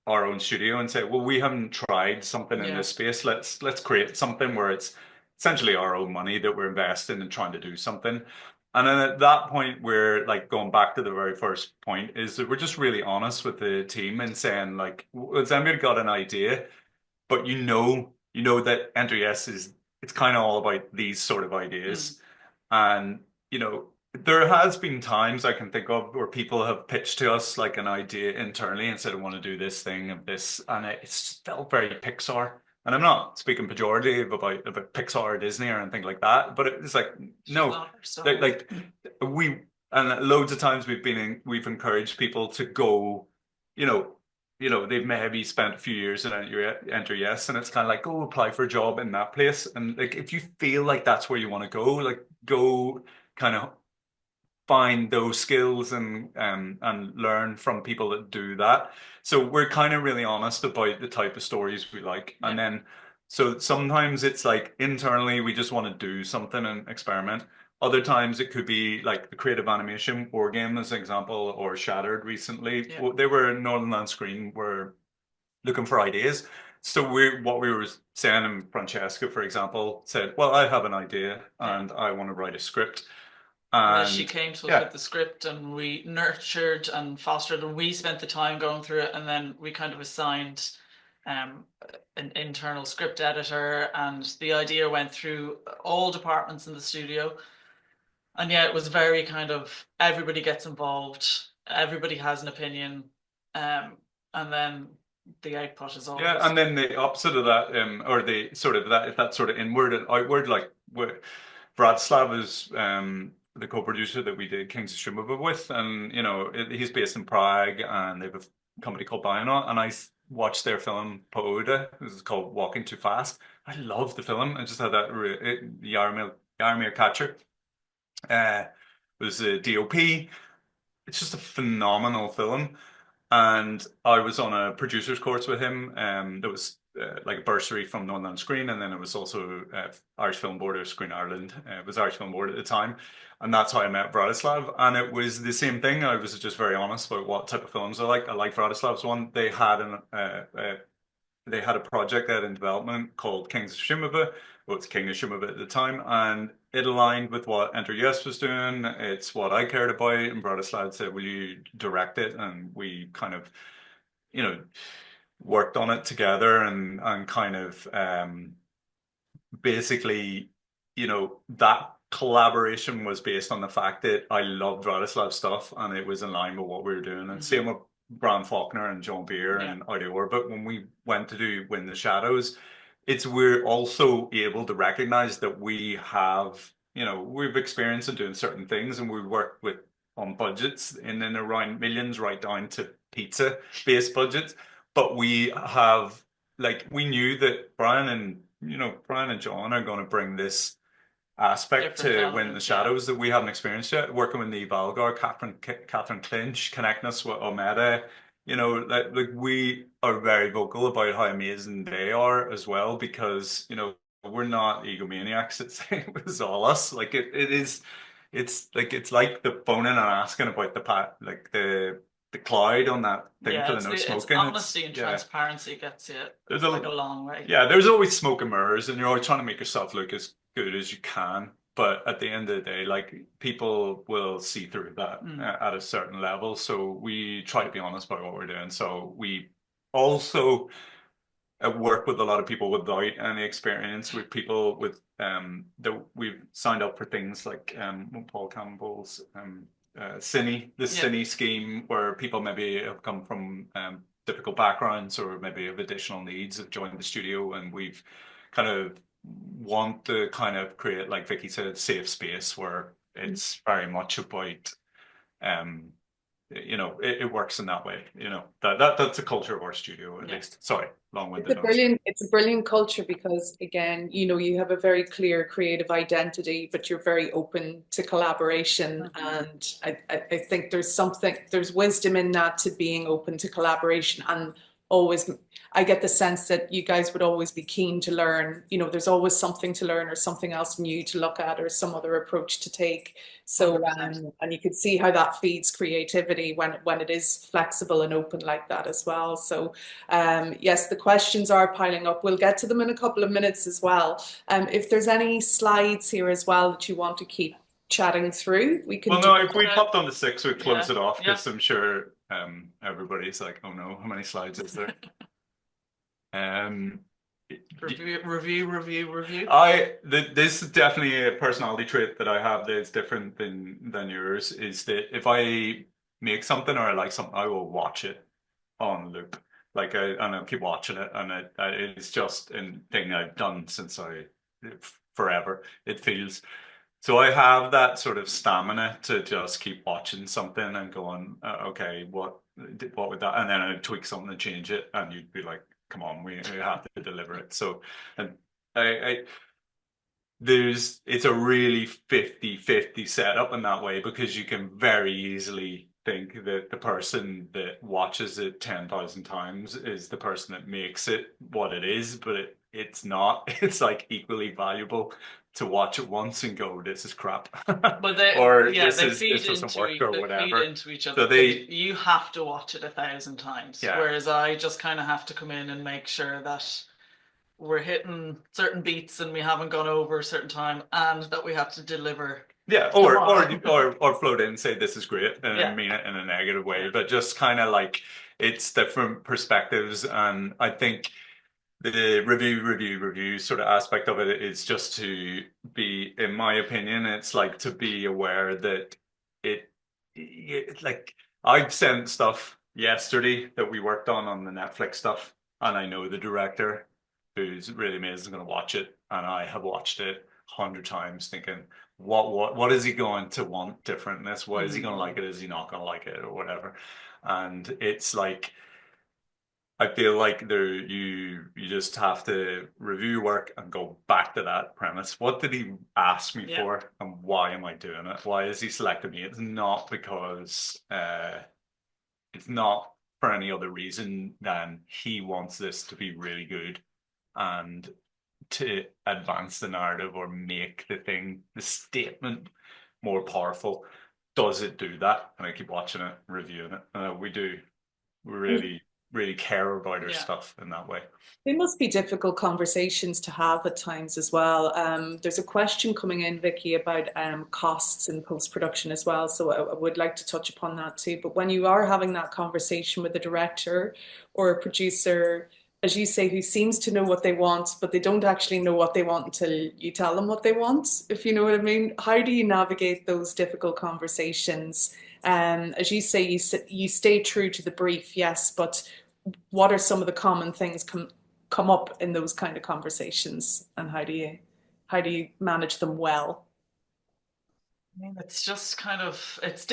our own studio and say, well, we haven't tried something in this space. Let's create something where it's essentially our own money that we're investing and trying to do something. And then at that point, we're like going back to the very first point is that we're just really honest with the team and saying like, has anybody got an idea? But you know that Enter Yes it's kind of all about these sort of ideas. And there has been times I can think of where people have pitched to us like an idea internally and said, I want to do this thing of this, and it's felt very Pixar. And I'm not speaking pejorative about Pixar or Disney or anything like that, but it's like no, like and loads of times we've encouraged people to go, they've maybe spent a few years in Enter Yes, and it's kind of like go apply for a job in that place, and like if you feel like that's where you want to go, like go kind of find those skills and learn from people that do that. So we're kind of really honest about the type of stories we like. Yeah. And then so sometimes it's like internally we just want to do something and experiment. Other times it could be like the creative animation War Game as an example, or Shattered recently. Yeah. They were Northern Land Screen were looking for ideas. So what we were saying, and Francesca, for example, said, well, I have an idea and I want to write a script. And she came to us with the script, and we nurtured and fostered, and we spent the time going through it, and then we kind of assigned an internal script editor, and the idea went through all departments in the studio. And it was very kind of everybody gets involved, everybody has an opinion, and then the output is always and then the opposite of that, or the sort of that sort of inward and outward, like Bratislav is the co-producer that we did Kings of Shumava with, and he's based in Prague, and they have a company called Bionaut, and watched their film Paoda. This is called Walking Too Fast. I love the film. I just had that Yarmir Catcher was a DOP. It's just a phenomenal film. And I was on a producer's course with him. There was like a bursary from Northern Screen, and then it was also Irish Film Board or Screen Ireland. It was Irish Film Board at the time, and that's how I met Bratislav. And it was the same thing. I was just very honest about what type of films I like. I like Bratislav's one. They had a project out in development called Kings of Shimava. Well, it's King of Shimava at the time, and it aligned with what Enter Yes was doing. It's what I cared about. And Bratislav said, "Will you direct it?" And we kind of, you know, worked on it together and kind of basically, that collaboration was based on the fact that I loved Radislav's stuff and it was in line with what we were doing. And same with Bram Faulkner and John Beer and Audio Orbit. When we went to do Win the Shadows, we're also able to recognize that we have, we've experience in doing certain things, and we work with on budgets in and around millions, right down to pizza based budgets. But we have, we knew that Brian and John are going to bring this aspect to Win the Shadows that we haven't experienced yet. Working with the Valgar, Catherine Clinch, connecting us with Omeda, we are very vocal about how amazing they are as well, because we're not egomaniacs. It's all us. It's like the phoning and asking about the cloud on that thing for the no smoking. Honesty and transparency gets you a long way. Yeah, there's always smoke and mirrors, and you're always trying to make yourself look as good as you can. But at the end of the day, people will see through that at a certain level. So we try to be honest about what we're doing. So we also work with a lot of people without any experience, with people with that we've signed up for things like Paul Campbell's Cine scheme, where people maybe have come from difficult backgrounds or maybe have additional needs, have joined the studio, and we've kind of want to kind of create, like Vicky said, safe space where it's very much about it works in that way. That's the culture of our studio, at least. Sorry, long-winded. It's a brilliant culture because, again, you have a very clear creative identity, but you're very open to collaboration. And I think there's wisdom in that, to being open to collaboration, and always, I get the sense that you guys would always be keen to learn. There's always something to learn or something else new to look at or some other approach to take. So, and you can see how that feeds creativity when it is flexible and open like that as well. So, yes, the questions are piling up. We'll get to them in a couple of minutes as well. If there's any slides here as well that you want to keep chatting through, we can. Well, no, if we popped on the 6, we'd close it off, because I'm sure everybody's like, oh no, how many slides is there? Review. This is definitely a personality trait that I have that's different than yours, is that if I make something or I like something, I will watch it on loop. And I'll keep watching it, and it's just a thing I've done since forever, it feels. So I have that sort of stamina to just keep watching something and going, okay, what would that? And then I'd tweak something and change it, and you'd be like, come on, we have to deliver it. So, and it's a really 50-50 setup in that way, because you can very easily think that the person that watches it 10,000 times is the person that makes it what it is, but it's not. It's equally valuable to watch it once and go, this is crap. But this doesn't work, or whatever. Feed into each other. So you have to watch it 1,000 times. Yeah. Whereas I just kind of have to come in and make sure that we're hitting certain beats and we haven't gone over a certain time, and that we have to deliver. Yeah, or float in and say this is great, and I mean it in a negative way, but just kind of it's different perspectives. And I think the review sort of aspect of it is just to be, in my opinion, it's to be aware that I've sent stuff yesterday that we worked on the Netflix stuff, and I know the director, who's really amazing, is going to watch it, and I have watched it 100 times thinking, what is he going to want different in this? Why is he going to like it? Is he not going to like it, or whatever? And it's I feel like you just have to review work and go back to that premise. What did he ask me Yeah. for, and why am I doing it? Why is he selecting me? It's not because it's not for any other reason than he wants this to be really good and to advance the narrative or make the statement more powerful. Does it do that? And I keep watching it, reviewing it. We do. We really, really care about our Yeah. stuff in that way. They must be difficult conversations to have at times as well. There's a question coming in, Vicky, about costs in post-production as well. So I would like to touch upon that too. But when you are having that conversation with a director or a producer, as you say, who seems to know what they want, but they don't actually know what they want until you tell them what they want, if you know what I mean. How do you navigate those difficult conversations? As you say, you stay true to the brief, yes, but what are some of the common things come up in those kind of conversations, and how do you manage them well? I mean, it's just kind of it's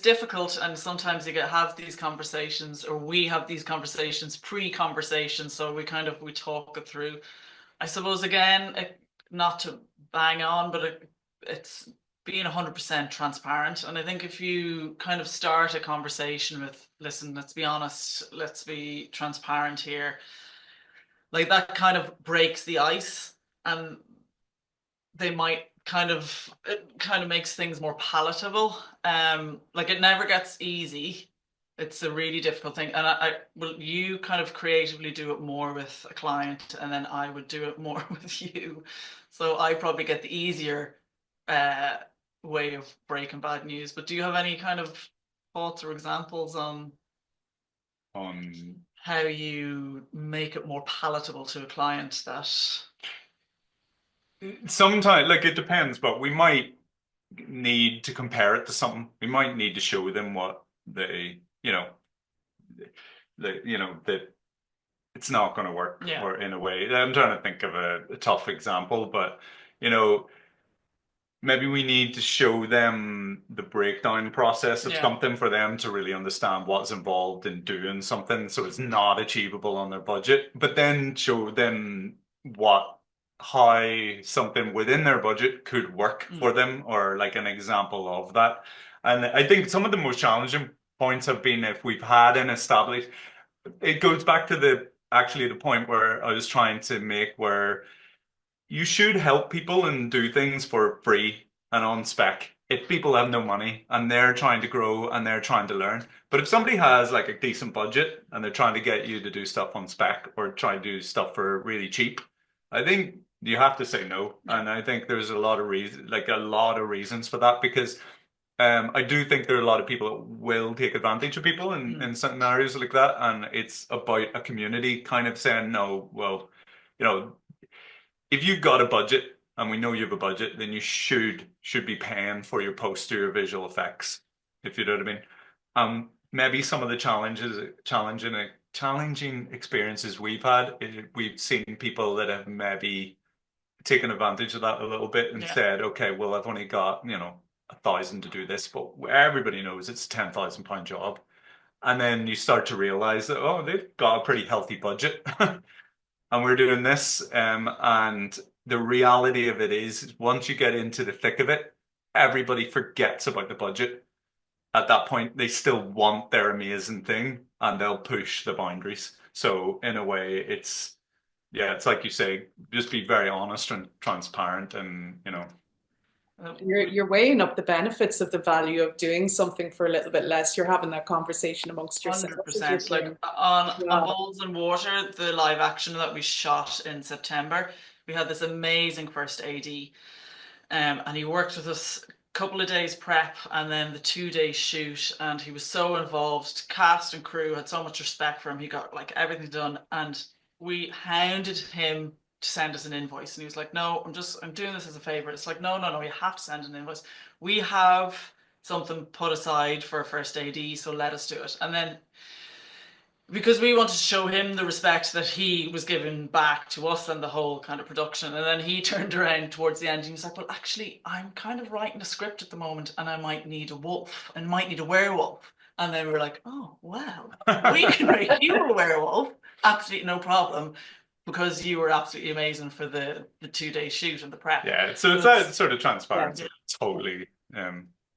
difficult, and sometimes you have these conversations, or we have these conversations pre-conversation, so we talk it through. I suppose again, not to bang on, but it's being 100% transparent. And I think if you kind of start a conversation with, listen, let's be honest, let's be transparent here, like that kind of breaks the ice, and they might it kind of makes things more palatable. Like it never gets easy. It's a really difficult thing. And well, you kind of creatively do it more with a client, and then I would do it more with you. So I probably get the easier uh, way of breaking bad news. But do you have any kind of thoughts or examples on On how you make it more palatable to a client that, Sometimes, like it depends, but we might need to compare it to something. We might need to show them what that it's not going to work, yeah, or in a way. I'm trying to think of a tough example, but you know, maybe we need to show them the breakdown process of yeah, something for them to really understand what's involved in doing something so it's not achievable on their budget, but then show them how something within their budget could work for them, or like an example of that. And I think some of the most challenging points have been if we've had an established, it goes back to the point where I was trying to make, where you should help people and do things for free and on spec if people have no money and they're trying to grow and they're trying to learn. But if somebody has like a decent budget and they're trying to get you to do stuff on spec or try to do stuff for really cheap, I think you have to say no. yeah. And I think there's a lot of reasons for that, because I do think there are a lot of people that will take advantage of people in scenarios like that. And it's about a community kind of saying, no, well, you know, if you've got a budget and we know you have a budget, then you should be paying for your poster, your visual effects, if you know what I mean. Maybe some of the challenging experiences we've had, we've seen people that have maybe taken advantage of that a little bit and Yeah. said, okay, well, I've only got 1,000 to do this, but everybody knows it's a £10,000 job. And then you start to realize that, oh, they've got a pretty healthy budget. And we're doing this. And the reality of it is, once you get into the thick of it, everybody forgets about the budget. At that point, they still want their amazing thing and they'll push the boundaries. So in a way, it's like you say, just be very honest and transparent, and You're weighing up the benefits of the value of doing something for a little bit less. You're having that conversation amongst yourselves as you're 100%. Like saying, on yeah. Bowls and Water, the live action that we shot in September, we had this amazing first AD, and he worked with us a couple of days prep and then the 2 day shoot, and he was so involved. Cast and crew had so much respect for him. He got like everything done, and we hounded him to send us an invoice, and he was like, no, I'm doing this as a favor. It's like, no, no, no, you have to send an invoice. We have something put aside for a first AD, so let us do it. And then, because we wanted to show him the respect that he was giving back to us and the whole kind of production. And then he turned around towards the end and he was like, well, actually, I'm kind of writing a script at the moment and I might need a wolf and might need a werewolf. And then we were like, oh, wow, we can make you a werewolf. Absolutely no problem. Because you were absolutely amazing for the 2 day shoot and the prep. Yeah, so it's that sort of transparency. Yeah. Totally.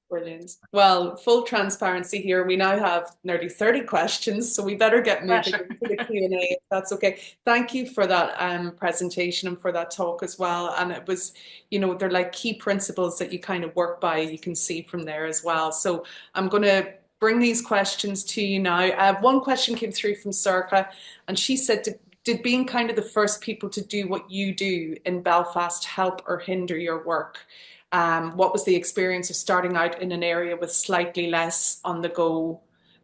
Brilliant. Well, full transparency here. We now have nearly 30 questions, so we better get moving Pressure. into the Q&A if that's okay. Thank you for that presentation and for that talk as well. And it was, they're like key principles that you kind of work by, you can see from there as well. So I'm going to bring these questions to you now. One question came through from Circa, and she said, did being kind of the first people to do what you do in Belfast help or hinder your work? What was the experience of starting out in an area with slightly less on the go,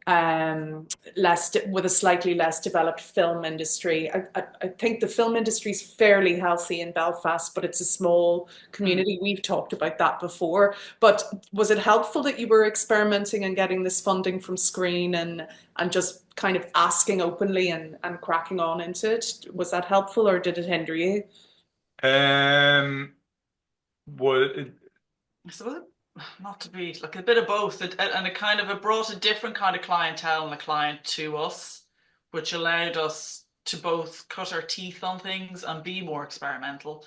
with a slightly less developed film industry? I think the film industry is fairly healthy in Belfast, but it's a small community. We've talked about that before. But was it helpful that you were experimenting and getting this funding from Screen and just kind of asking openly and cracking on into it? Was that helpful or did it hinder you? What So not to be like a bit of both, and it brought a different kind of clientele and the client to us, which allowed us to both cut our teeth on things and be more experimental,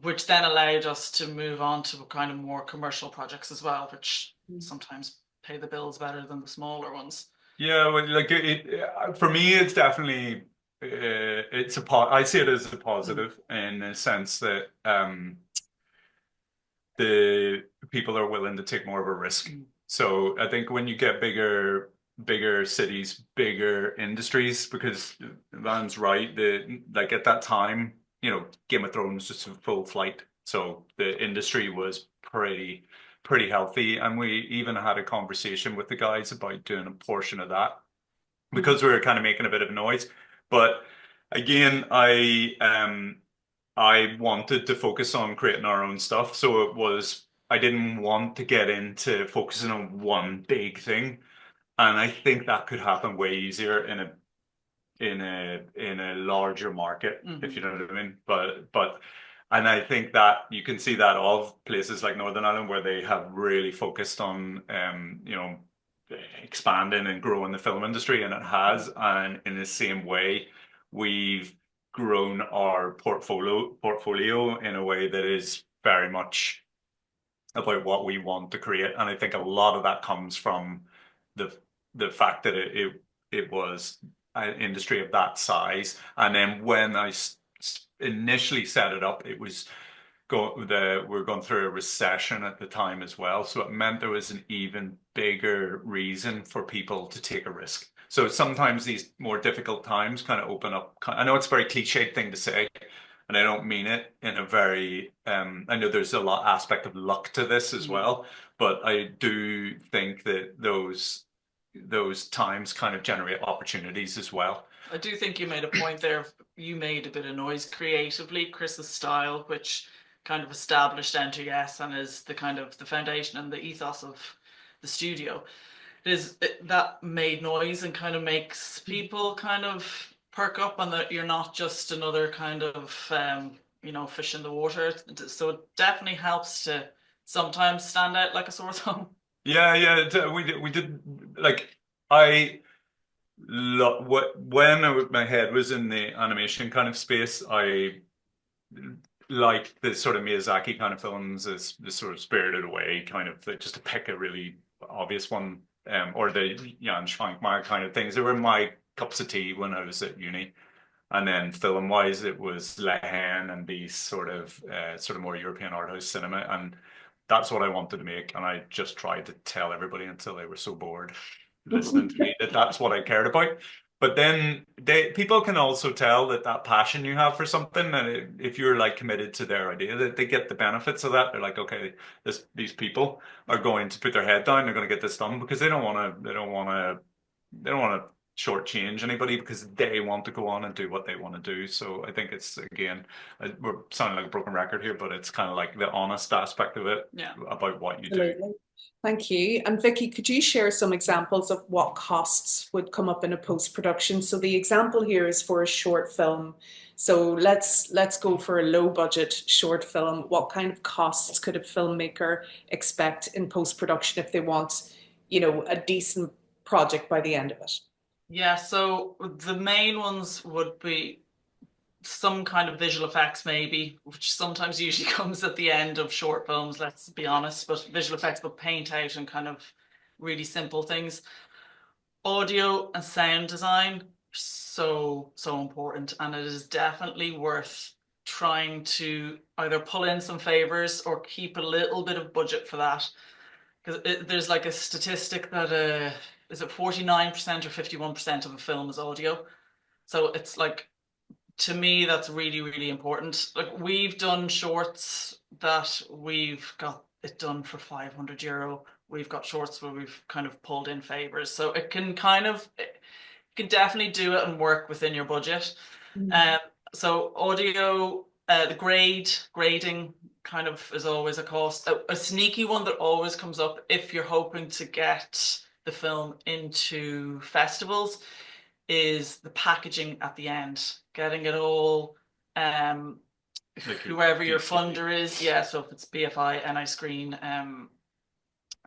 which then allowed us to move on to kind of more commercial projects as well, which sometimes pay the bills better than the smaller ones. Yeah, well, like for me, it's definitely I see it as a positive in the sense that the people are willing to take more of a risk. So I think when you get bigger cities, bigger industries, because Van's right, like at that time, Game of Thrones was in full flight. So the industry was pretty healthy. And we even had a conversation with the guys about doing a portion of that because we were kind of making a bit of noise. But again, I wanted to focus on creating our own stuff. So I didn't want to get into focusing on one big thing. And I think that could happen way easier in a larger market, if you know what I mean. And I think that you can see that of places like Northern Ireland where they have really focused on expanding and growing the film industry, and it has. And in the same way, we've grown our portfolio in a way that is very much about what we want to create. And I think a lot of that comes from the fact that it was an industry of that size. And then when I initially set it up, it was we're going through a recession at the time as well. So it meant there was an even bigger reason for people to take a risk. So sometimes these more difficult times kind of open up. I know it's a very cliched thing to say, and I don't mean it in a very, I know there's a lot aspect of luck to this as well, but I do think that those times kind of generate opportunities as well. I do think you made a point there. You made a bit of noise creatively, Chris's style, which kind of established NGS and is the kind of the foundation and the ethos of the studio. That made noise and kind of makes people kind of perk up on that you're not just another kind of fish in the water. So it definitely helps to sometimes stand out like a sore thumb. Yeah, we did like when my head was in the animation kind of space, I liked the sort of Miyazaki kind of films as the sort of Spirited Away kind of, just to pick a really obvious one, or the Jan Schwankmajer kind of things. They were my cups of tea when I was at uni. And then film wise, it was Le Hen and these sort of more European art house cinema. And that's what I wanted to make. And I just tried to tell everybody until they were so bored listening to me that that's what I cared about. But then people can also tell that passion you have for something, and if you're like committed to their idea, that they get the benefits of that. They're like, okay, these people are going to put their head down. They're going to get this done because they don't want to shortchange anybody because they want to go on and do what they want to do. So I think it's, again, we're sounding like a broken record here, but it's kind of like the honest aspect of it about what you do. Thank you. And Vicky, could you share some examples of what costs would come up in a post-production? So the example here is for a short film. So let's go for a low budget short film. What kind of costs could a filmmaker expect in post-production if they want, a decent project by the end of it? Yeah, so the main ones would be some kind of visual effects maybe, which sometimes usually comes at the end of short films, let's be honest, but visual effects, but paint out and kind of really simple things. Audio and sound design, so important, and it is definitely worth trying to either pull in some favors or keep a little bit of budget for that. Because there's like a statistic that is it 49% or 51% of a film is audio. So it's like, to me, that's really, really important. Like, we've done shorts that we've got it done for €500. We've got shorts where we've kind of pulled in favors. So it can definitely do it and work within your budget. So audio, the grading kind of is always a cost. A sneaky one that always comes up if you're hoping to get the film into festivals is the packaging at the end, getting it all, whoever your funder is. Yeah, so if it's BFI, NI Screen,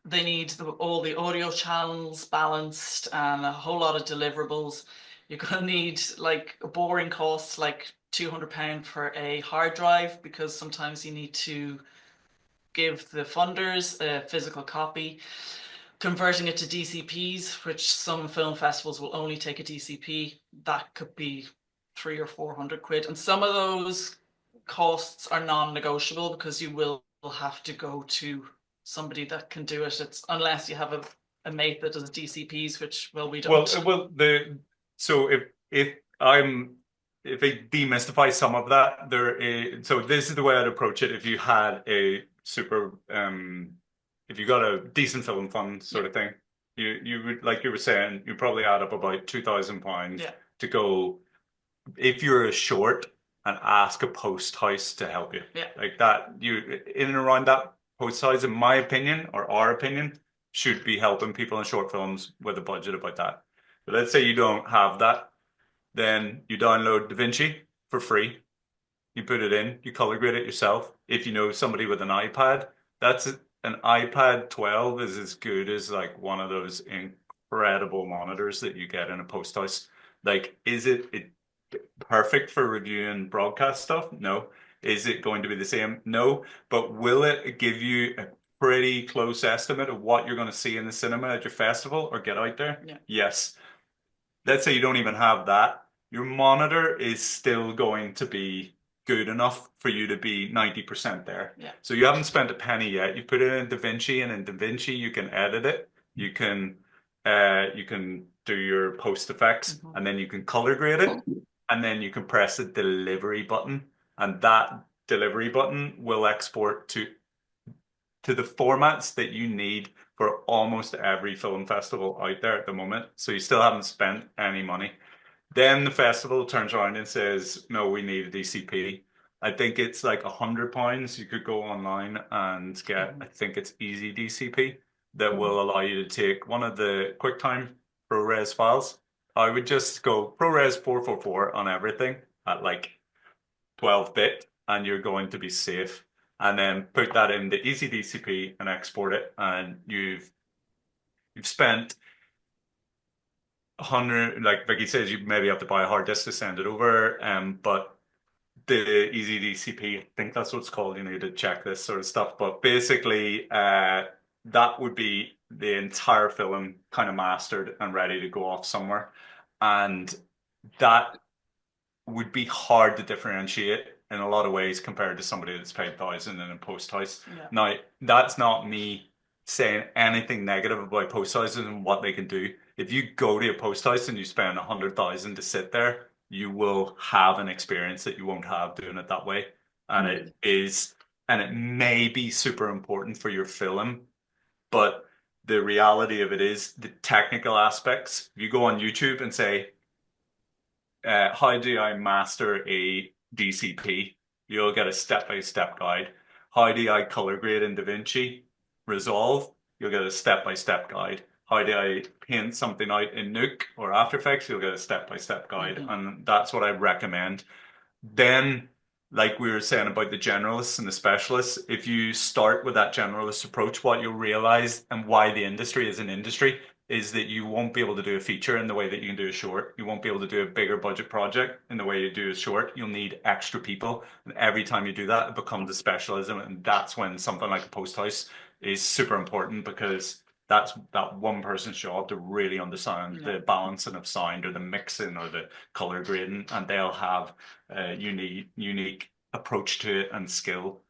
they need all the audio channels balanced and a whole lot of deliverables. You're going to need like boring costs like £200 for a hard drive, because sometimes you need to give the funders a physical copy. Converting it to DCPs, which some film festivals will only take a DCP, that could be 300 or 400 quid. And some of those costs are non-negotiable because you will have to go to somebody that can do it. It's unless you have a mate that does DCPs, which, well, we don't. So if I demystify some of that, so this is the way I'd approach it. If you had a super if you got a decent film fund sort of thing, you would, like you were saying, you probably add up about £2,000 to go, if you're a short, and ask a post house to help you. Yeah. Like that, you in and around that post house, in my opinion, or our opinion, should be helping people in short films with a budget about that. But let's say you don't have that, then you download DaVinci for free. You put it in, you color grade it yourself. If you know somebody with an iPad, that's an iPad 12 is as good as like one of those incredible monitors that you get in a post house. Like, is it perfect for reviewing broadcast stuff? No. Is it going to be the same? No. But will it give you a pretty close estimate of what you're going to see in the cinema at your festival or get out there? Yeah. Yes. Let's say you don't even have that. Your monitor is still going to be good enough for you to be 90% there. Yeah. So you haven't spent a penny yet. You put it in DaVinci, and in DaVinci you can edit it. You can do your post effects, and then you can color grade it, and then you can press the delivery button, and that delivery button will export to the formats that you need for almost every film festival out there at the moment. So you still haven't spent any money. Then the festival turns around and says, no, we need a DCP. I think it's like £100. You could go online and get, I think it's Easy DCP, that will allow you to take one of the QuickTime ProRes files. I would just go ProRes 444 on everything at like 12-bit, and you're going to be safe. And then put that in the Easy DCP and export it, and you've spent 100, like Vicky says, you maybe have to buy a hard disk to send it over. But the Easy DCP, I think that's what it's called. You need to check this sort of stuff. But basically, that would be the entire film kind of mastered and ready to go off somewhere. And that would be hard to differentiate in a lot of ways compared to somebody that's paid thousands in a post house. Yeah. Now, that's not me saying anything negative about post houses and what they can do. If you go to a post house and you spend 100,000 to sit there, you will have an experience that you won't have doing it that way. And it may be super important for your film, but the reality of it is the technical aspects. If you go on YouTube and say, how do I master a DCP? You'll get a step-by-step guide. How do I color grade in DaVinci Resolve? You'll get a step-by-step guide. How do I paint something out in Nuke or After Effects? You'll get a step-by-step guide. And that's what I recommend. Then, like we were saying about the generalists and the specialists, if you start with that generalist approach, what you'll realize, and why the industry is an industry, is that you won't be able to do a feature in the way that you can do a short. You won't be able to do a bigger budget project in the way you do a short. You'll need extra people. And every time you do that, it becomes a specialism. And that's when something like a post house is super important, because that's that one person's job to really understand the balancing of sound or the mixing or the color grading, and they'll have a unique approach to it and skill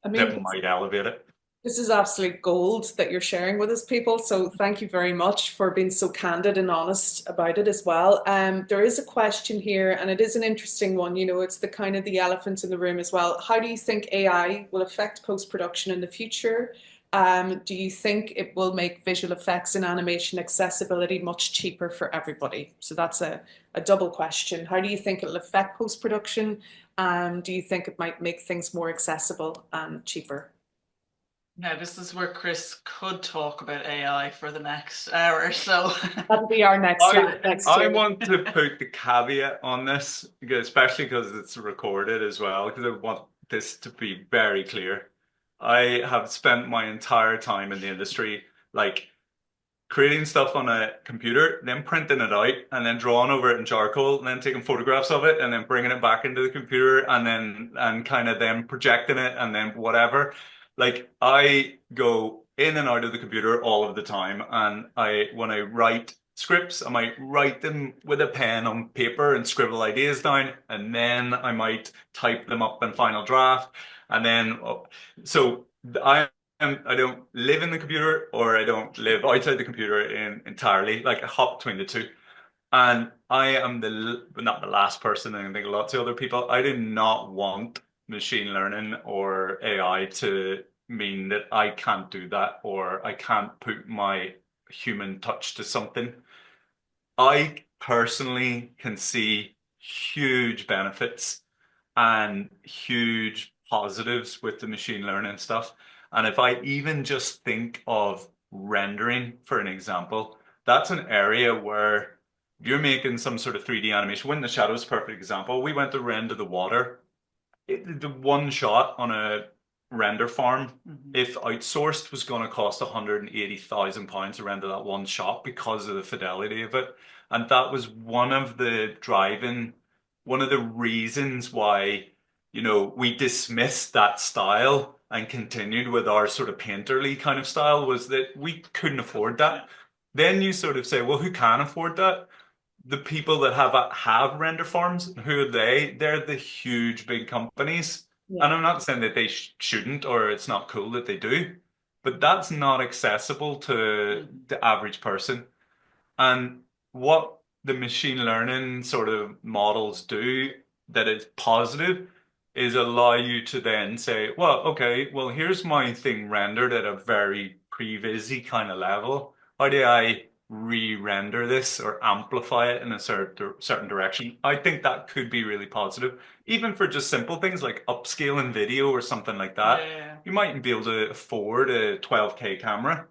I mean, that might elevate it. this is absolute gold that you're sharing with us, people. So thank you very much for being so candid and honest about it as well. There is a question here, and it is an interesting one. You know, it's the kind of the elephant in the room as well. How do you think AI will affect post-production in the future? Do you think it will make visual effects and animation accessibility much cheaper for everybody? So that's a double question. How do you think it'll affect post-production? Do you think it might make things more accessible and cheaper? Now, this is where Chris could talk about AI for the next hour, so That'll be our next slide next I year. want to put the caveat on this, especially because it's recorded as well, because I want this to be very clear. I have spent my entire time in the industry, like creating stuff on a computer, then printing it out, and then drawing over it in charcoal, and then taking photographs of it, and then bringing it back into the computer, and kind of then projecting it, and then whatever. Like I go in and out of the computer all of the time, and when I write scripts, I might write them with a pen on paper and scribble ideas down, and then I might type them up in Final Draft, and then so I don't live in the computer, or I don't live outside the computer entirely. Like I hop between the two. And I am not the last person, and I think lots of other people. I do not want machine learning or AI to mean that I can't do that, or I can't put my human touch to something. I personally can see huge benefits and huge positives with the machine learning stuff. And if I even just think of rendering, for an example, that's an area where you're making some sort of 3D animation. Wind in the Shadows is a perfect example. We went to render the water. The one shot on a render farm, if outsourced, was going to cost £180,000 to render that one shot because of the fidelity of it. And that was one of the reasons why, we dismissed that style and continued with our sort of painterly kind of style, was that we couldn't afford that. Then you sort of say, well, who can afford that? The people that have render farms. Who are they? They're the huge big companies. Yeah. And I'm not saying that they shouldn't, or it's not cool that they do, but that's not accessible to the average person. And what the machine learning sort of models do that is positive is allow you to then say, well, okay, well, here's my thing rendered at a very previs kind of level. How do I re-render this or amplify it in a certain direction? I think that could be really positive, even for just simple things like upscaling video or something like that. Yeah. You mightn't be able to afford a 12K camera.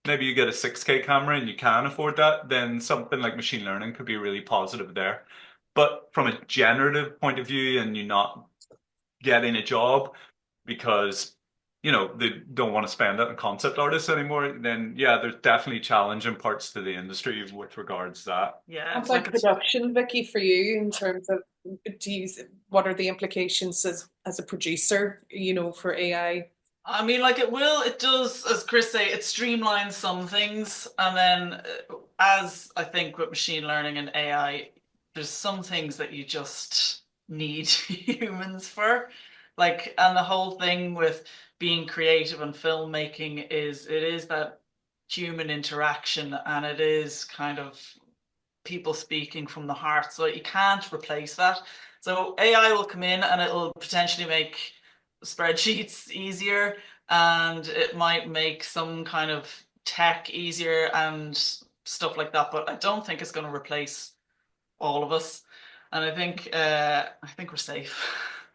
Maybe you get a 6K camera and you can afford that, then something like machine learning could be really positive there. But from a generative point of view, and you're not getting a job because they don't want to spend it on concept artists anymore, then yeah, there's definitely challenging parts to the industry with regards to that. Yeah, It's like production, Vicky, for you in terms of what are the implications as a producer, for AI? I mean, like it does, as Chris say, it streamlines some things. And then, as I think with machine learning and AI, there's some things that you just need humans for. Like, and the whole thing with being creative and filmmaking it is that human interaction, and it is kind of people speaking from the heart. So you can't replace that. So AI will come in and it'll potentially make spreadsheets easier, and it might make some kind of tech easier and stuff like that. But I don't think it's going to replace all of us. And I think we're safe.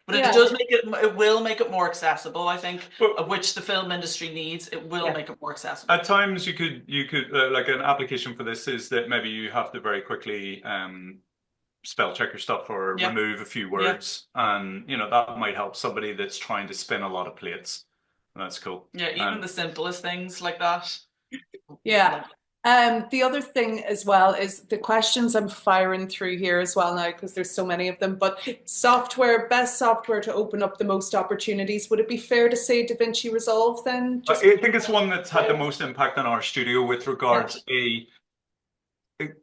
But Yeah. it will make it more accessible, I think, Well, of which the film industry needs. It will Yeah. make it more accessible. at times you could like an application for this is that maybe you have to very quickly spell check your stuff or Yeah. remove a few words, and that might help somebody that's trying to spin a lot of plates. That's cool. Yeah, even the simplest things like that. Yeah. The other thing as well is the questions I'm firing through here as well now because there's so many of them. But software, best software to open up the most opportunities. Would it be fair to say DaVinci Resolve then? I Just think it's one that's had the most impact on our studio with yeah. regards a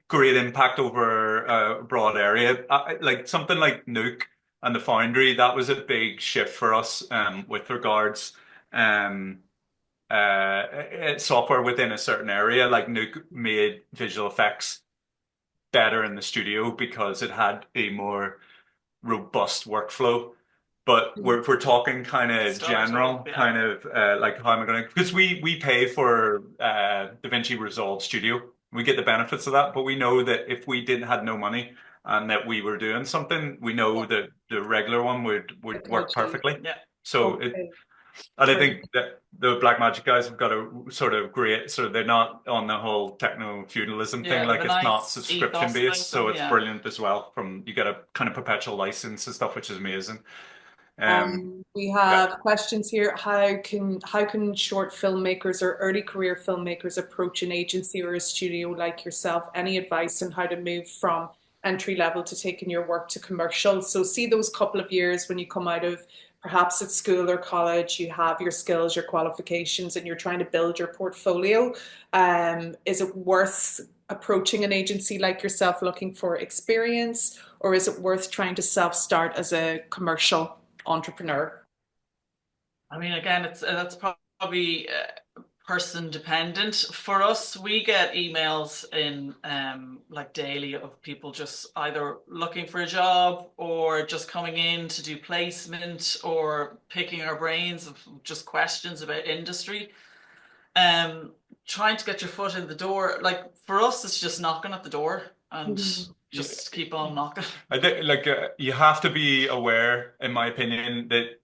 great impact over a broad area. Like something like Nuke and the Foundry, that was a big shift for us with regards um, software within a certain area. Like Nuke made visual effects better in the studio because it had a more robust workflow. But we're talking kind of Startup, general, yeah. kind of like how am I going to? Because we pay for DaVinci Resolve Studio, we get the benefits of that. But we know that if we didn't had no money and that we were doing something, we know Yeah. that the regular one The would work coaching. perfectly. Yeah. So it Okay. and I Brilliant. think that the Black Magic guys have got a sort of great, sort of they're not on the whole techno feudalism thing. Yeah, they have Like a it's not nice subscription ethos based, about so them. it's Yeah. brilliant as well. From you get a kind of perpetual license and stuff, which is amazing. Um, We yeah. have questions here. How can short filmmakers or early career filmmakers approach an agency or a studio like yourself? Any advice on how to move from entry level to taking your work to commercial? So see those couple of years when you come out of perhaps at school or college, you have your skills, your qualifications, and you're trying to build your portfolio. Is it worth approaching an agency like yourself looking for experience, or is it worth trying to self-start as a commercial entrepreneur? I mean, again, it's that's probably person dependent. For us, we get emails in like daily of people just either looking for a job or just coming in to do placement or picking our brains of just questions about industry. Um, Trying to get your foot in the door. Like for us, it's just knocking at the door and Mhm. Yeah. just keep on knocking. I think like you have to be aware, in my opinion, that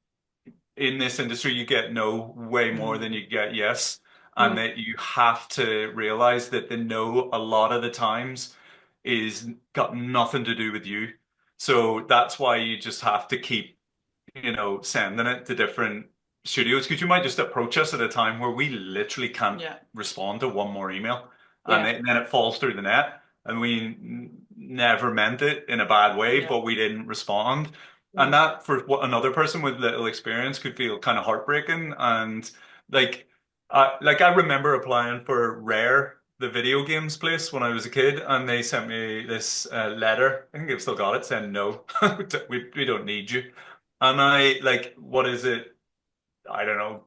in this industry you get no way more Mm, than you get yes, and Mm. that you have to realize that the no a lot of the times is got nothing to do with you. So that's why you just have to keep sending it to different studios because you might just approach us at a time where we literally can't yeah, respond to one more email, and Yeah. then it falls through the net, and we never meant it in a bad way, yeah, but we didn't respond. And Mm. that for what another person with little experience could feel kind of heartbreaking. And like, I remember applying for Rare, the video games place, when I was a kid, and they sent me this letter. I think they've still got it, saying no, we don't need you. And I like, what is it? I don't know,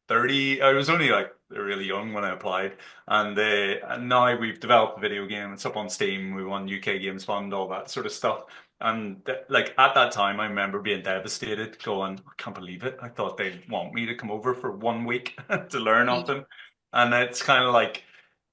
30. I was only like really young when I applied. And now we've developed a video game. It's up on Steam. We won UK Games Fund, all that sort of stuff. And like at that time, I remember being devastated, going, I can't believe it. I thought they'd want me to come over for 1 week to learn off Mm. them. And it's kind of like,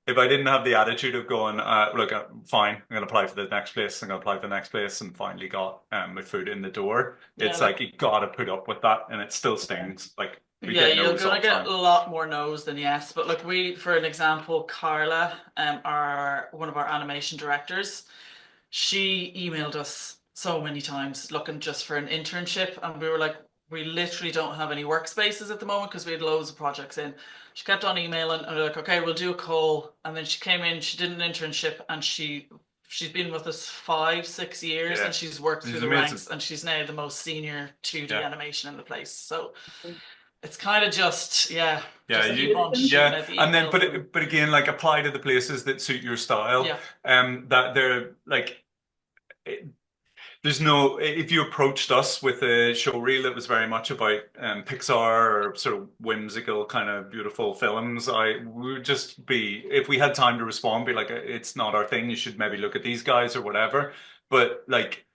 if I didn't have the attitude of going, look, fine, I'm going to apply for the next place, I'm going to apply for the next place, and finally got my foot in the door, yeah. it's like you got to put up with that, and it still Yeah. stings. Like we Yeah, get you're no's all gonna the get time. a lot more no's than yes. But look, we, for an example, Carla, our one of our animation directors, she emailed us so many times looking just for an internship, and we were like, we literally don't have any workspaces at the moment because we had loads of projects in. She kept on emailing, and we are like, okay, we'll do a call. And then she came in, she did an internship, and she's been with us 5, 6 years, Yeah, and she's worked through it's the amazing. ranks, and she's now the most senior 2D Yeah, animation in the place. So it's kind of just, yeah, yeah, just keep on shooting yeah, out the and then emails and but again, like apply to the places that suit your style. yeah, That they're like. There's no, if you approached us with a show reel that was very much about Pixar or sort of whimsical kind of beautiful films, I would just be, if we had time to respond, be like, it's not our thing. You should maybe look at these guys or whatever. But like,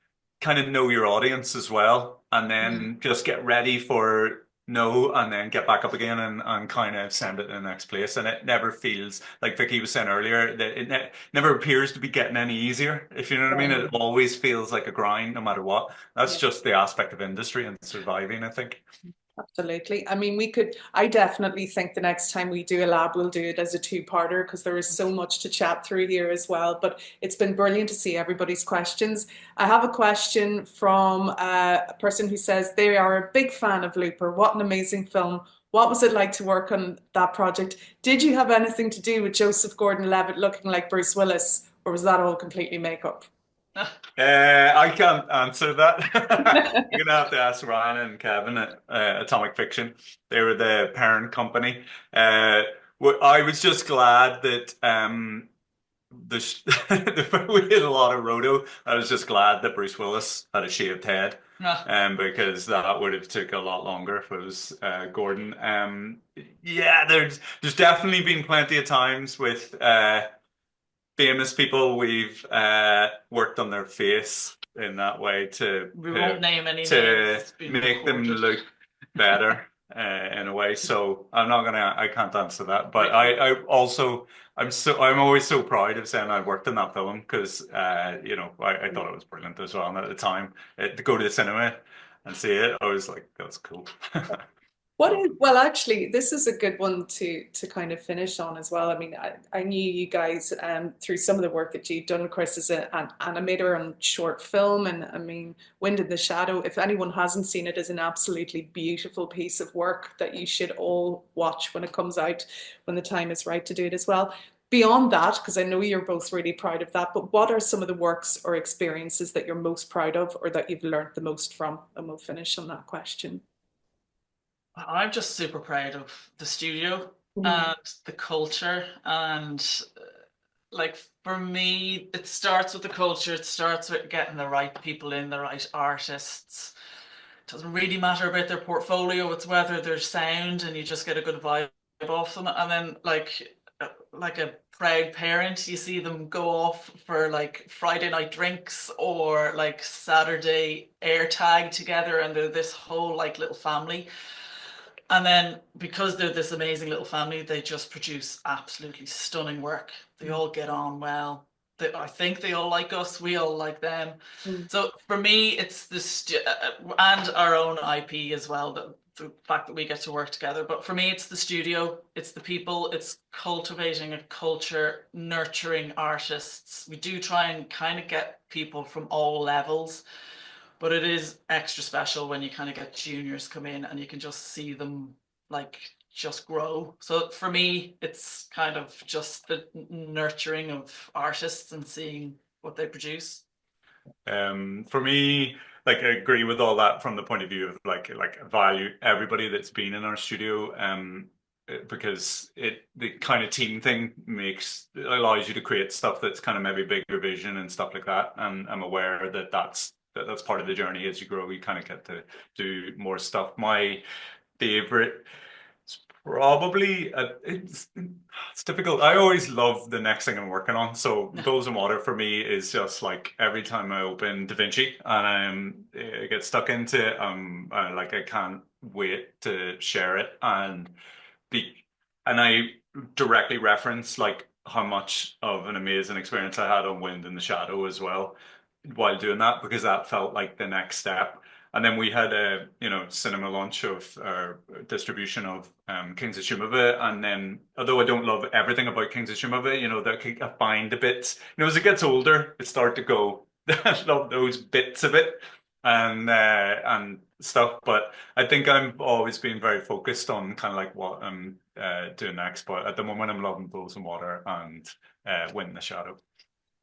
kind of know your audience as well, and Mm. then just get ready for no, and then get back up again and kind of send it to the next place. And it never feels like Vicky was saying earlier that it never appears to be getting any easier. If you know what I mean, Right. it always feels like a grind, no matter what. That's Yeah. just the aspect of industry and surviving, I think. Absolutely. I mean, I definitely think the next time we do a lab, we'll do it as a two-parter because there is so much to chat through here as well. But it's been brilliant to see everybody's questions. I have a question from a person who says they are a big fan of Looper. What an amazing film. What was it like to work on that project? Did you have anything to do with Joseph Gordon-Levitt looking like Bruce Willis, or was that all completely makeup? I can't answer that. You're gonna have to ask Ryan and Kevin at Atomic Fiction. They were the parent company. Uh, I was just glad that we had a lot of roto. I was just glad that Bruce Willis had a shaved head, because that would have took a lot longer if it was Gordon. Yeah, there's definitely been plenty of times with famous people we've worked on their face in that way We won't name any names. to It's been make them recorded. look better in a way. So I can't answer that. But I also I'm always so proud of saying I worked in that film because I thought it was brilliant as well. And at the time, to go to the cinema and see it, I was like, that's cool. Well, actually, this is a good one to kind of finish on as well. I mean, I knew you guys through some of the work that you've done, Chris, as an animator on short film, and I mean, Wind in the Shadow. If anyone hasn't seen it, is an absolutely beautiful piece of work that you should all watch when it comes out, when the time is right to do it as well. Beyond that, because I know you're both really proud of that, but what are some of the works or experiences that you're most proud of, or that you've learned the most from? And we'll finish on that question. I'm just super proud of the studio Mm. and the culture. And like for me, it starts with the culture, it starts with getting the right people in, the right artists. It doesn't really matter about their portfolio, it's whether they're sound and you just get a good vibe off them. And then like a proud parent, you see them go off for like Friday night drinks or like Saturday air tag together, and they're this whole like little family. And then because they're this amazing little family, they just produce absolutely stunning work. They all get on well. I think they all like us. We all like them. Mm. So for me, it's this and our own IP as well. The fact that we get to work together. But for me, it's the studio, it's the people, it's cultivating a culture, nurturing artists. We do try and kind of get people from all levels. But it is extra special when you kind of get juniors come in and you can just see them like just grow. So for me, it's kind of just the nurturing of artists and seeing what they produce. For me, like I agree with all that from the point of view of like value everybody that's been in our studio, because the kind of team thing allows you to create stuff that's kind of maybe bigger vision and stuff like that. And I'm aware that that's part of the journey as you grow. You kind of get to do more stuff. My favorite probably it's difficult. I always love the next thing I'm working on. So Bowls and Water for me is just like every time I open DaVinci and I get stuck into it, like I can't wait to share it be and I directly reference like how much of an amazing experience I had on Wind in the Shadow as well while doing that because that felt like the next step. And then we had a cinema launch of our distribution of Kings of Shumavit, and then although I don't love everything about Kings of Shumavit, that I find the bits. As it gets older, it start to go. I love those bits of it and stuff, but I think I've always been very focused on kind of like what I'm doing next. But at the moment, I'm loving Bowls and Water and Wind in the Shadow.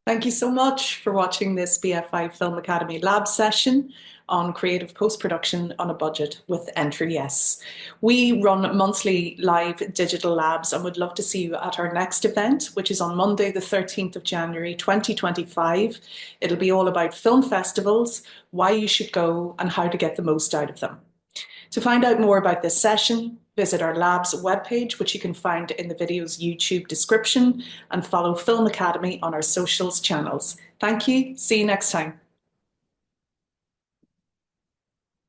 Thank you so much for watching this BFI Film Academy lab session on creative post-production on a budget with Enter Yes. We run monthly live digital labs and would love to see you at our next event, which is on Monday, the 13th of January, 2025. It'll be all about film festivals, why you should go, and how to get the most out of them. To find out more about this session, visit our lab's webpage, which you can find in the video's YouTube description, and follow Film Academy on our socials channels. Thank you. See you next time.